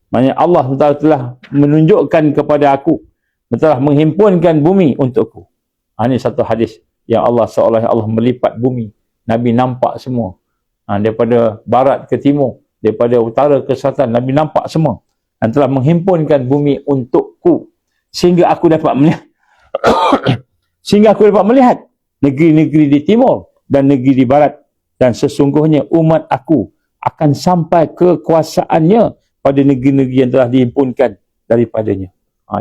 maknanya Allah telah menunjukkan kepada aku, telah menghimpunkan bumi untukku. Ini satu hadis yang Allah seolah Allah melipat bumi. Nabi nampak semua. Daripada barat ke timur, daripada utara ke selatan, Nabi nampak semua. Dan telah menghimpunkan bumi untukku. Sehingga aku dapat melihat negeri-negeri di timur dan negeri di barat. Dan sesungguhnya umat aku akan sampai kekuasaannya pada negeri-negeri yang telah dihimpunkan daripadanya.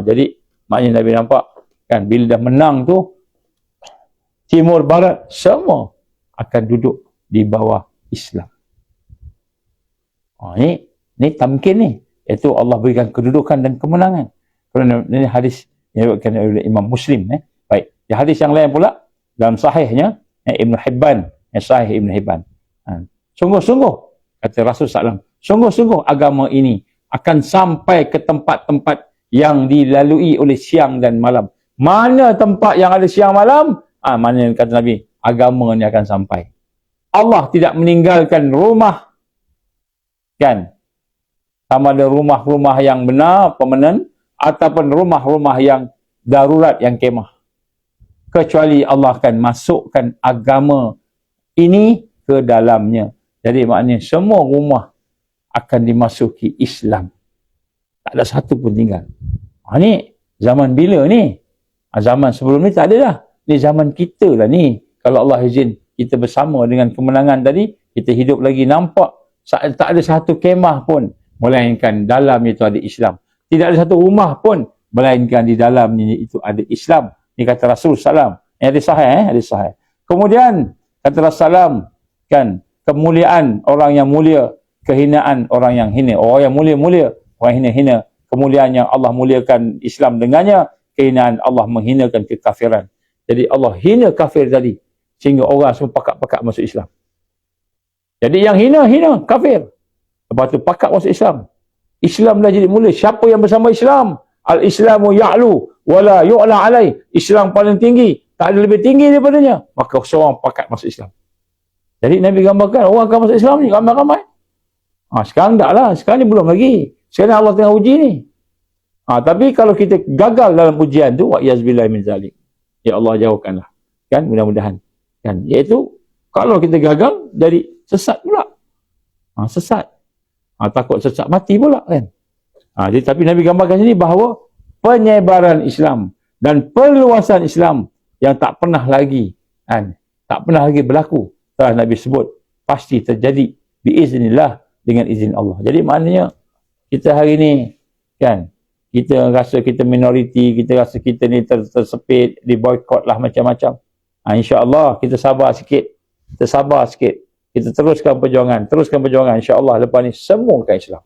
Jadi maknanya Nabi nampak kan, bila dah menang tu, timur barat semua akan duduk di bawah Islam. Ini tamkin ni. Iaitu Allah berikan kedudukan dan kemenangan. Kerana ini hadis yang diriwayatkan oleh Imam Muslim. Baik. Di hadis yang lain pula, dalam sahihnya, Ibn Hibban, Sahih Ibn Hibban. Sungguh-sungguh, kata Rasul SAW, sungguh-sungguh agama ini akan sampai ke tempat-tempat yang dilalui oleh siang dan malam. Mana tempat yang ada siang malam? Mana kata Nabi, agama ni akan sampai. Allah tidak meninggalkan rumah, kan? Sama ada rumah-rumah yang benar, permanent, ataupun rumah-rumah yang darurat, yang kemah. Kecuali Allah akan masukkan agama ini ke dalamnya. Jadi maknanya semua rumah akan dimasuki Islam. Tak ada satu pun tinggal. Ni zaman bila ni? Zaman sebelum ni tak ada dah. Ni zaman kita lah ni. Kalau Allah izin, kita bersama dengan kemenangan tadi, kita hidup lagi nampak tak ada satu kemah pun melainkan dalam itu ada Islam. Tidak ada satu rumah pun melainkan di dalamnya itu ada Islam. Ini kata Rasul SAW. Hadis sahih, hadis sahih. Kemudian kata Rasul SAW, kan, kemuliaan orang yang mulia, kehinaan orang yang hina. Orang yang mulia-mulia, orang hina-hina. Kemuliaan yang Allah muliakan Islam dengannya, kehinaan Allah menghinakan kekafiran. Jadi Allah hina kafir tadi, sehingga orang semua pakat-pakat masuk Islam. Jadi yang hina, kafir. Lepas tu pakat masuk Islam. Islam dah jadi mulia. Siapa yang bersama Islam? Al-Islamu ya'lu wala yu'la alai. Islam paling tinggi, tak ada lebih tinggi daripadanya. Maka seorang pakat masuk Islam. Jadi Nabi gambarkan orang akan masuk Islam ni ramai-ramai. Sekarang tak lah. Sekarang ni belum lagi. Sekarang Allah tengah uji ni. Tapi kalau kita gagal dalam ujian tu, wa'iyazbillah min zalik. Ya Allah jauhkanlah. Kan, mudah-mudahan. Kan, iaitu kalau kita gagal, dari sesat pula. Sesat. Takut sesat mati pula kan. Jadi, tapi Nabi gambarkan sini bahawa penyebaran Islam dan perluasan Islam yang tak pernah lagi berlaku, telah Nabi sebut pasti terjadi biiznillah, dengan izin Allah. Jadi maknanya kita hari ni kan, kita rasa kita minoriti, kita rasa kita ni tersepit, diboykot lah macam-macam. InsyaAllah kita sabar sikit, kita teruskan perjuangan, insyaAllah lepas ni semua akan Islam.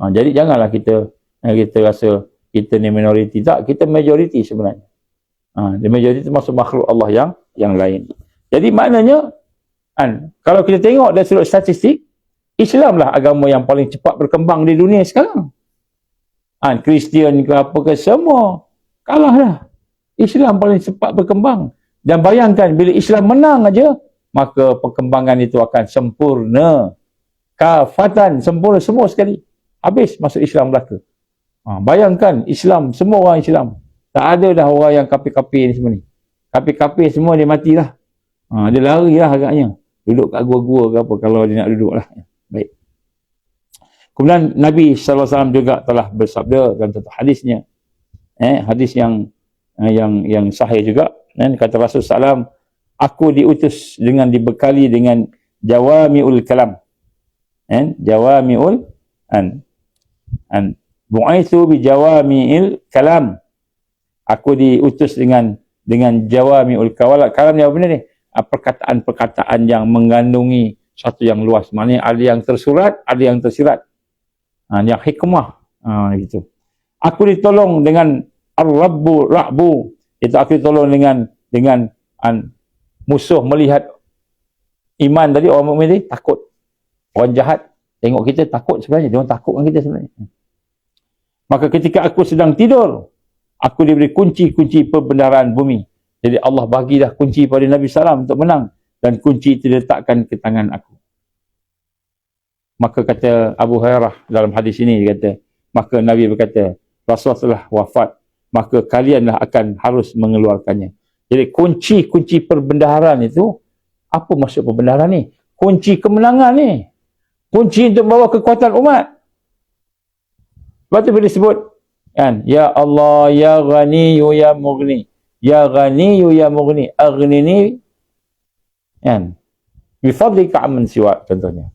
Jadi janganlah kita rasa kita ni minoriti. Tak, kita majoriti sebenarnya. Dia majoriti termasuk makhluk Allah yang lain. Jadi maknanya, kalau kita tengok dari sudut statistik, Islam lah agama yang paling cepat berkembang di dunia sekarang. Kristian ke apa ke, semua kalah dah. Islam paling cepat berkembang. Dan bayangkan bila Islam menang aja, maka perkembangan itu akan sempurna. Kafatan, sempurna semua sekali. Habis masuk Islam Melaka. Bayangkan Islam, semua orang Islam. Tak ada dah orang yang kapi-kapi ni semua ni. Kapi-kapi semua dia matilah. Dia lari lah agaknya. Duduk kat gua-gua ke apa kalau dia nak duduk lah. Baik. Kemudian Nabi SAW juga telah bersabda dalam satu hadisnya. Hadis yang sahih juga. Kata Rasulullah SAW, aku diutus dengan dibekali dengan jawami'ul kalam. Jawami'ul bu'aithu bi jawami'il kalam. Aku diutus dengan jawami'ul kalam. Kalam ni apa benda ni? Perkataan-perkataan yang mengandungi satu yang luas. Maknanya ada yang tersurat, ada yang tersirat. Yang hikmah. Gitu. Aku ditolong dengan ar-rabbu. Itu aku ditolong dengan musuh melihat iman tadi, orang mukmin tadi takut. Orang jahat tengok kita takut sebenarnya. Dia orang takut dengan kita sebenarnya. Maka ketika aku sedang tidur, aku diberi kunci-kunci perbendaharaan bumi. Jadi Allah bagi dah kunci pada Nabi SAW untuk menang. Dan kunci itu diletakkan ke tangan aku. Maka kata Abu Hurairah dalam hadis ini, dia kata, maka Nabi berkata, Rasulullah telah wafat, maka kalianlah akan harus mengeluarkannya. Jadi kunci-kunci perbendaharaan itu, apa maksud perbendaharaan ni? Kunci kemenangan ni. Kunci untuk membawa kekuatan umat. Sebab tu bila disebut, kan, Ya Allah, Ya Ghaniyu, Ya Mughni. Ya Ghaniyu, Ya Mughni. Aghnini. Kan. Bifadlika amman siwa, contohnya.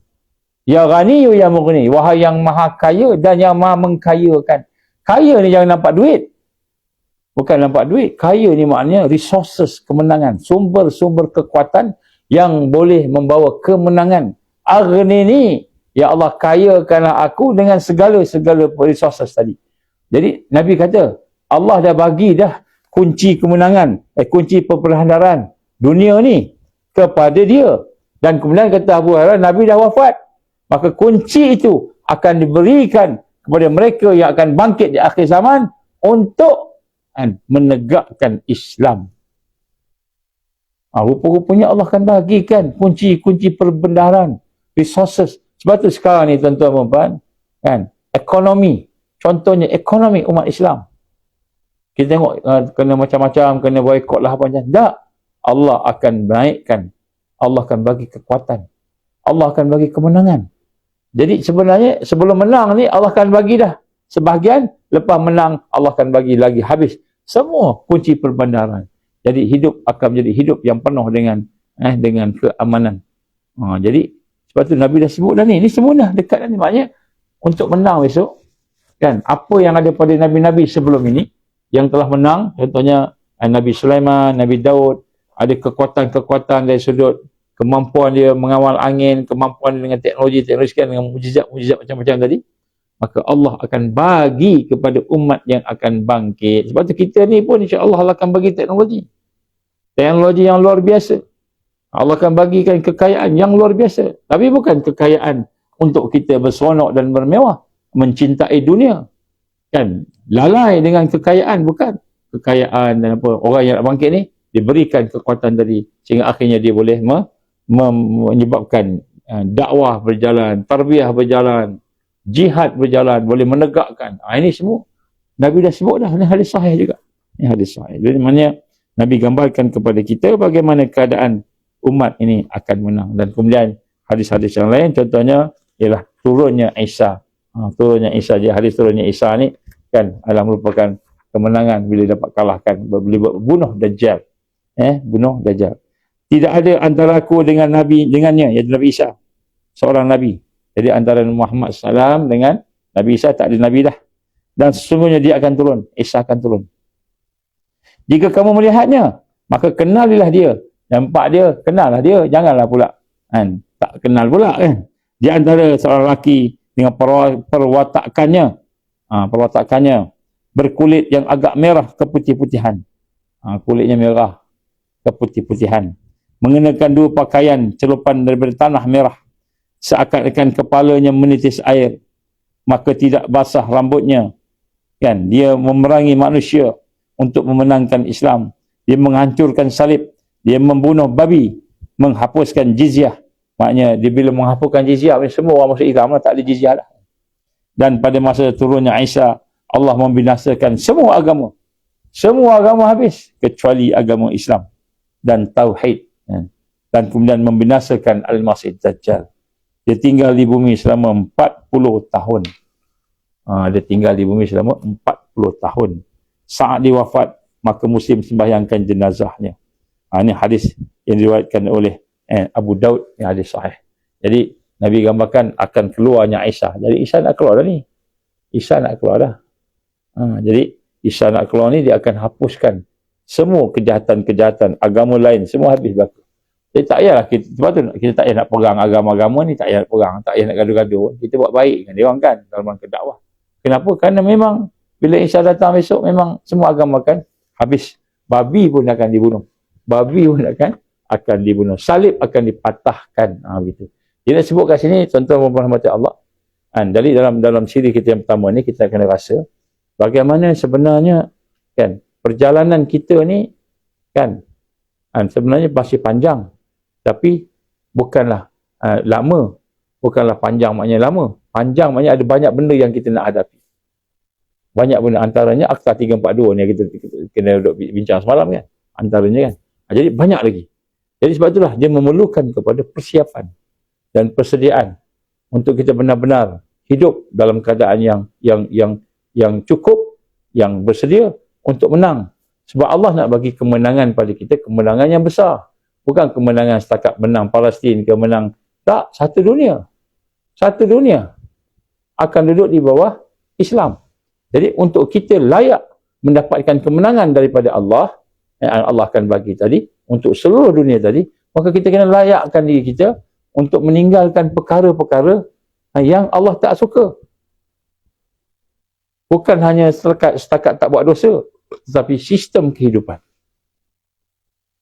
Ya Ghaniyu, Ya Mughni. Wahai yang maha kaya dan yang maha mengkayakan. Kaya ni jangan nampak duit. Bukan nampak duit. Kaya ni maknanya resources kemenangan. Sumber-sumber kekuatan yang boleh membawa kemenangan. Aghnini. Ya Allah, kayakanlah aku dengan segala-segala resources tadi. Jadi Nabi kata, Allah dah bagi dah kunci kemenangan, kunci perbendaharaan dunia ni kepada dia. Dan kemudian kata Abu Hurairah, Nabi dah wafat. Maka kunci itu akan diberikan kepada mereka yang akan bangkit di akhir zaman untuk menegakkan Islam. Rupa-rupanya Allah akan bagikan kunci-kunci perbendaharaan, resources. Sebab tu sekarang ni tuan-tuan, kan, ekonomi. Contohnya ekonomi umat Islam. Kita tengok kena macam-macam, kena boykot lah apa macam. Tak. Allah akan naikkan. Allah akan bagi kekuatan. Allah akan bagi kemenangan. Jadi sebenarnya sebelum menang ni Allah akan bagi dah sebahagian, lepas menang Allah akan bagi lagi habis. Semua kunci perbendaharaan. Jadi hidup akan menjadi hidup yang penuh dengan keamanan. Jadi sebab tu Nabi dah sebut dah ni. Ini semua dah dekat dah ni. Maknanya untuk menang besok, kan, apa yang ada pada Nabi-Nabi sebelum ini yang telah menang, contohnya Nabi Sulaiman, Nabi Daud, ada kekuatan-kekuatan dari sudut kemampuan dia mengawal angin, kemampuan dia dengan teknologi sekian, dengan mujizat macam-macam tadi, maka Allah akan bagi kepada umat yang akan bangkit. Sebab tu kita ni pun insya-Allah Allah akan bagi teknologi yang luar biasa. Allah akan bagikan kekayaan yang luar biasa. Tapi bukan kekayaan untuk kita berseronok dan bermewah, mencintai dunia. Kan? Lalai dengan kekayaan, bukan. Kekayaan dan apa, orang yang nak bangkit ni diberikan kekuatan tadi sehingga akhirnya dia boleh menyebabkan dakwah berjalan, tarbiyah berjalan, jihad berjalan, boleh menegakkan. Ini semua Nabi dah sebut dah. Ini hadis sahih juga. Ini hadis sahih. Jadi maknanya Nabi gambarkan kepada kita bagaimana keadaan umat ini akan menang. Dan kemudian hadis-hadis yang lain, contohnya ialah turunnya Isa. Turunnya Isa, dia hadis turunnya Isa ni kan adalah merupakan kemenangan bila dapat kalahkan, bila bunuh Dajjal. Bunuh Dajjal. Tidak ada antara aku dengan Nabi, dengannya, iaitu Nabi Isa, seorang Nabi. Jadi antara Muhammad SAW dengan Nabi Isa tak ada Nabi dah. Dan sesungguhnya dia akan turun, Isa akan turun. Jika kamu melihatnya, maka kenalilah dia. Nampak dia, kenallah dia. Janganlah pula tak kenal pula kan. Di antara seorang lelaki dengan perwatakannya, perwatakannya berkulit yang agak merah keputih-putihan. Kulitnya merah keputih-putihan. Mengenakan 2 pakaian celupan daripada tanah merah, seakan-akan kepalanya menitis air, maka tidak basah rambutnya. Kan, dia memerangi manusia untuk memenangkan Islam. Dia menghancurkan salib, dia membunuh babi, menghapuskan jizyah. Maknanya dia bila menghapuskan jizyah, semua orang masuk Islam tak ada jizyah dah. Dan pada masa turunnya Isa, Allah membinasakan semua agama. Semua agama habis kecuali agama Islam dan tauhid. Dan kemudian membinasakan Al-Masih Dajjal. Dia tinggal di bumi selama 40 tahun. Dia tinggal di bumi selama 40 tahun. Saat dia wafat, maka Muslim sembahyangkan jenazahnya. Ini hadis yang diriwayatkan oleh Abu Daud, yang hadis sahih. Jadi Nabi gambarkan akan keluarnya Isa. Jadi Isa nak keluar dah ni. Isa nak keluar dah. Jadi Isa nak keluar ni, dia akan hapuskan semua kejahatan-kejahatan agama lain, semua habis berlaku. Jadi tak payahlah kita, sebab tu kita tak payah nak perang agama-agama ni, tak payah nak perang, tak payah nak gaduh-gaduh. Kita buat baik dengan dia orang kan dalam rangka dakwah. Kenapa? Kerana memang bila Isa datang besok, memang semua agama akan habis. Babi pun akan dibunuh. Babi pun akan dibunuh. Salib akan dipatahkan. Begitu. Dia nak sebut kat sini, tuan-tuan dan rahmati Allah. Jadi dalam siri kita yang pertama ni, kita kena rasa bagaimana sebenarnya kan perjalanan kita ni kan sebenarnya masih panjang, tapi bukanlah lama, bukanlah panjang maknanya lama. Panjang maknanya ada banyak benda yang kita nak hadapi. Banyak benda, antaranya Akta 342 ni kita kena duduk bincang semalam kan, antaranya kan. Jadi banyak lagi. Jadi sebab itulah dia memerlukan kepada persiapan dan persediaan untuk kita benar-benar hidup dalam keadaan yang cukup, yang bersedia untuk menang. Sebab Allah nak bagi kemenangan pada kita, kemenangan yang besar. Bukan kemenangan setakat menang Palestin ke menang. Tak, satu dunia. Satu dunia akan duduk di bawah Islam. Jadi untuk kita layak mendapatkan kemenangan daripada Allah, yang Allah akan bagi tadi, untuk seluruh dunia tadi, maka kita kena layakkan diri kita untuk meninggalkan perkara-perkara yang Allah tak suka. Bukan hanya setakat tak buat dosa, tetapi sistem kehidupan.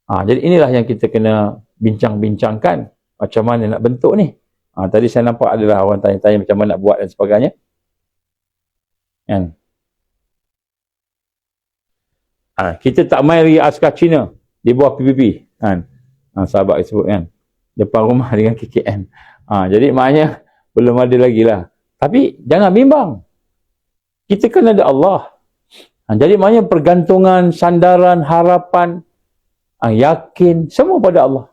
Jadi inilah yang kita kena bincang-bincangkan macam mana nak bentuk ni. Tadi saya nampak adalah orang tanya-tanya macam mana nak buat dan sebagainya. Kan? Kita tak main lagi askar Cina di bawah PBB. Kan? Sahabat sebut kan. Depan rumah dengan KKM. Jadi maknanya belum ada lagi lah. Tapi jangan bimbang. Kita kan ada Allah. Jadi maknanya pergantungan, sandaran, harapan, yakin, semua pada Allah.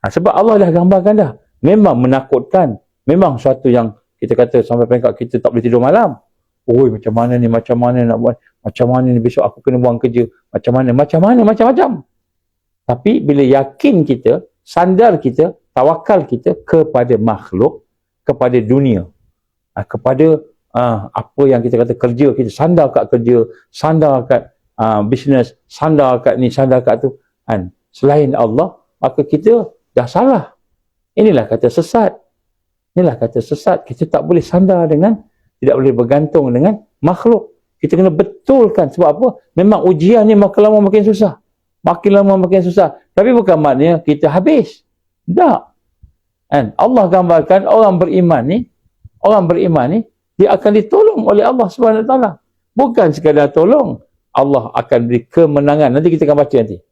Sebab Allah dah gambarkan dah. Memang menakutkan. Memang suatu yang kita kata sampai peringkat kita tak boleh tidur malam. Oi, macam mana ni nak buat? Macam mana ni besok aku kena buang kerja? Macam-macam. Tapi bila yakin kita, sandar kita, tawakal kita kepada makhluk, kepada dunia, kepada apa yang kita kata kerja, kita sandar kat kerja, sandar kat bisnes, sandar kat ni, sandar kat tu. Selain Allah, maka kita dah salah. Inilah kata sesat. Kita tak boleh sandar dengan, tidak boleh bergantung dengan makhluk. Kita kena betulkan. Sebab apa? Memang ujian ni makin lama makin susah. Makin lama makin susah. Tapi bukan maknanya kita habis. Tak. Allah gambarkan orang beriman ni, dia akan ditolong oleh Allah SWT. Bukan sekadar tolong, Allah akan beri kemenangan. Nanti kita akan baca nanti.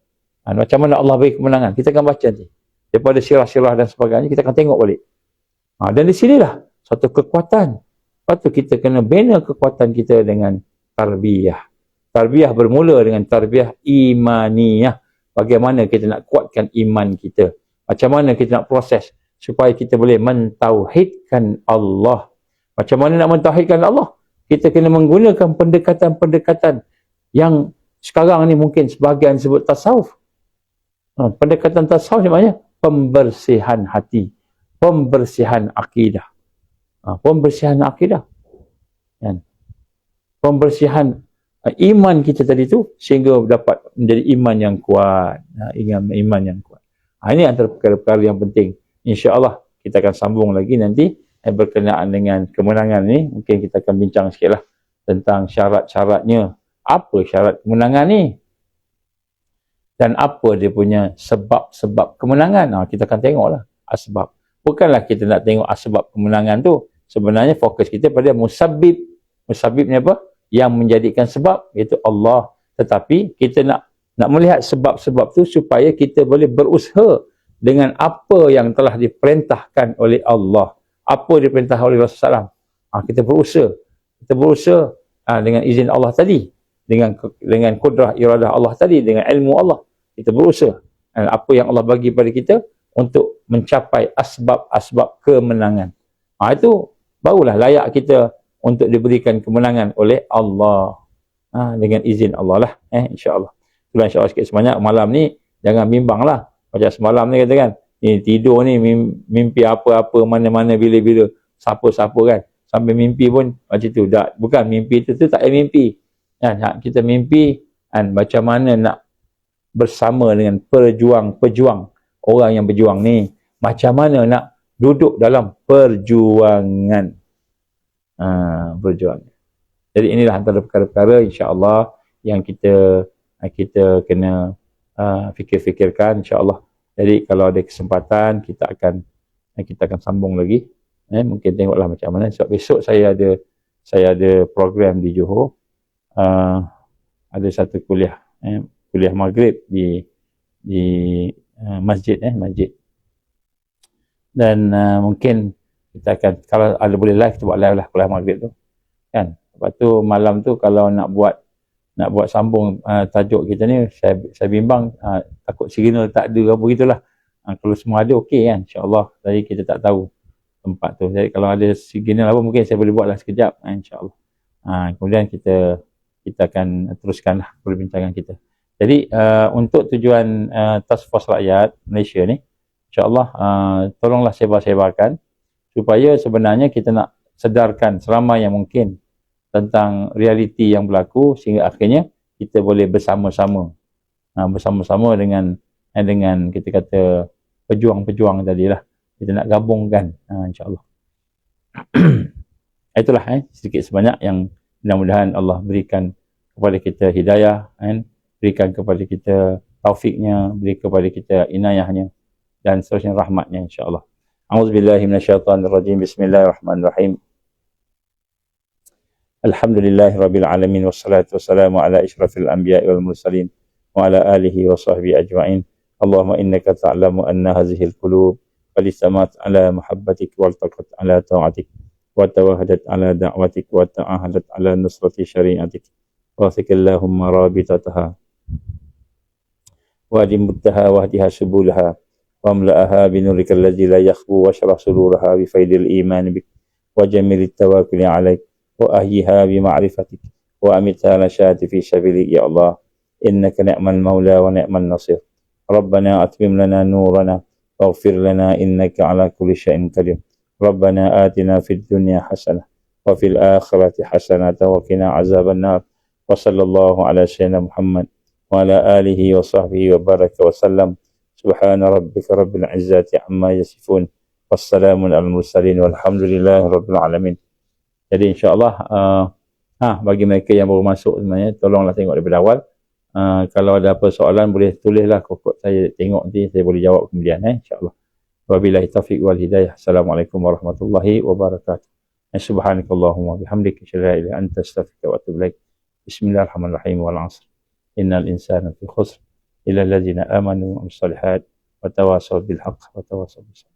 Macam mana Allah beri kemenangan, kita akan baca nanti. Daripada sirah-sirah dan sebagainya, kita akan tengok balik. Dan di sinilah satu kekuatan. Lepas tu kita kena bina kekuatan kita dengan tarbiyah. Tarbiyah bermula dengan tarbiyah imaniyah. Bagaimana kita nak kuatkan iman kita. Macam mana kita nak proses supaya kita boleh mentauhidkan Allah. Macam mana nak mentauhidkan Allah? Kita kena menggunakan pendekatan-pendekatan yang sekarang ni mungkin sebahagian sebut tasawuf. Pendekatan tasawuf namanya pembersihan hati, pembersihan akidah. Pembersihan akidah. Pembersihan iman kita tadi tu sehingga dapat menjadi iman yang kuat. Iman yang kuat. Ini antara perkara-perkara yang penting. InsyaAllah kita akan sambung lagi nanti berkenaan dengan kemenangan ni, mungkin kita akan bincang sikit lah tentang syarat-syaratnya. Apa syarat kemenangan ni? Dan apa dia punya sebab-sebab kemenangan? Kita akan tengoklah asbab. Bukanlah kita nak tengok asbab kemenangan tu. Sebenarnya fokus kita pada musabbib. Musabbib ni apa? Yang menjadikan sebab, iaitu Allah. Tetapi kita nak melihat sebab-sebab tu supaya kita boleh berusaha dengan apa yang telah diperintahkan oleh Allah. Apa diperintahkan oleh Rasulullah SAW. Kita berusaha. Kita berusaha dengan izin Allah tadi. Dengan kudrah iradah Allah tadi, dengan ilmu Allah, kita berusaha apa yang Allah bagi pada kita untuk mencapai asbab-asbab kemenangan. Itu barulah layak kita untuk diberikan kemenangan oleh Allah, dengan izin Allah lah, insya-Allah. Itulah insya-Allah sikit sebanyak malam ni, jangan bimbang lah macam semalam ni kata kan, ni tidur ni mimpi apa-apa, mana-mana, bila-bila, siapa-siapa kan, sampai mimpi pun macam tu. Bukan mimpi tu tak payah mimpi. Kita mimpi macam mana nak bersama dengan pejuang-pejuang, orang yang berjuang ni, macam mana nak duduk dalam perjuangan. Berjuang. Jadi inilah antara perkara-perkara insya-Allah yang kita kena fikir-fikirkan insya-Allah. Jadi kalau ada kesempatan kita akan sambung lagi. Mungkin tengoklah macam mana, sebab besok saya ada program di Johor. Ada satu kuliah maghrib di masjid, dan mungkin kita akan, kalau ada boleh live, kita buat live lah kuliah maghrib tu kan. Lepas tu malam tu kalau nak buat sambung tajuk kita ni, saya bimbang takut signal tak ada apa gitulah. Kalau semua ada okey kan, insya-Allah. Jadi kita tak tahu tempat tu, jadi kalau ada signal apa mungkin saya boleh buatlah sekejap, insya-Allah. Kemudian kita akan teruskanlah perbincangan kita. Jadi untuk tujuan Task Force Rakyat Malaysia ni, insya-Allah tolonglah sebar-sebarkan supaya sebenarnya kita nak sedarkan seramai yang mungkin tentang realiti yang berlaku, sehingga akhirnya kita boleh bersama-sama dengan kita kata pejuang-pejuang tadilah, kita nak gabungkan, insya-Allah. Itulah sedikit sebanyak yang mudah-mudahan Allah berikan kepada kita hidayah, berikan kepada kita taufiknya, beri kepada kita inayahnya, dan seterusnya rahmatnya insya-Allah. A'udzubillahi minasyaitonirrajim. Bismillahirrahmanirrahim. Alhamdulillahirabbil alamin, wassalatu wassalamu ala asyrafil anbiya'i wal mursalin wa ala alihi wa sahbihi ajma'in. Allahumma innaka ta'lamu anna hadhil qulub qad istamat ala muhabbatik wa altaqat ala ta'atik wa tawahadat ala da'watik wa ta'ahadat ala nusrati syari'atik wa fikillahumma rabitataha wa dimutaha wa hadiha subulaha wa amla'aha binurikal ladzi la yakhbu wa syarah sururaha bi faidil iman bik wa jamilit tawakkuli alaik wa ahyiha bi ma'rifatik wa amitha nasyati fi sabilik ya Allah, innaka ni'mal maula wa ni'mal nasir. Rabbana atmim lana nurana waghfir lana innaka ala kulli syai'in qadir. Rabbana atina fid dunya hasanah wa fil akhirati hasanah wa qina azaban nar. Wa sallallahu ala sayyidina Muhammad wa ala alihi wa sahbihi wa baraka wa sallam. Subhana rabbika rabbil izzati amma yasifun. Wassalamun alal mursalin walhamdulillahi rabbil alamin. Jadi insya-Allah bagi mereka yang baru masuk sebenarnya, tolonglah tengok daripada awal. Kalau ada apa soalan boleh tulislah, kokok saya tengok nanti saya boleh jawab kemudian, insya-Allah. Wabillahi taufiq wal hidayah. Assalamualaikum warahmatullahi wabarakatuh. Subhanakallahumma bihamdika asyhadu an la ilaha illa anta astaghfiruka wa atubu ilaik. Bismillahirrahmanirrahim. Wal 'asr. Innal insana fi khusr illa allazina amanu wa amilus solihat wa tawasaw bil haqq wa tawasaw bis sabr.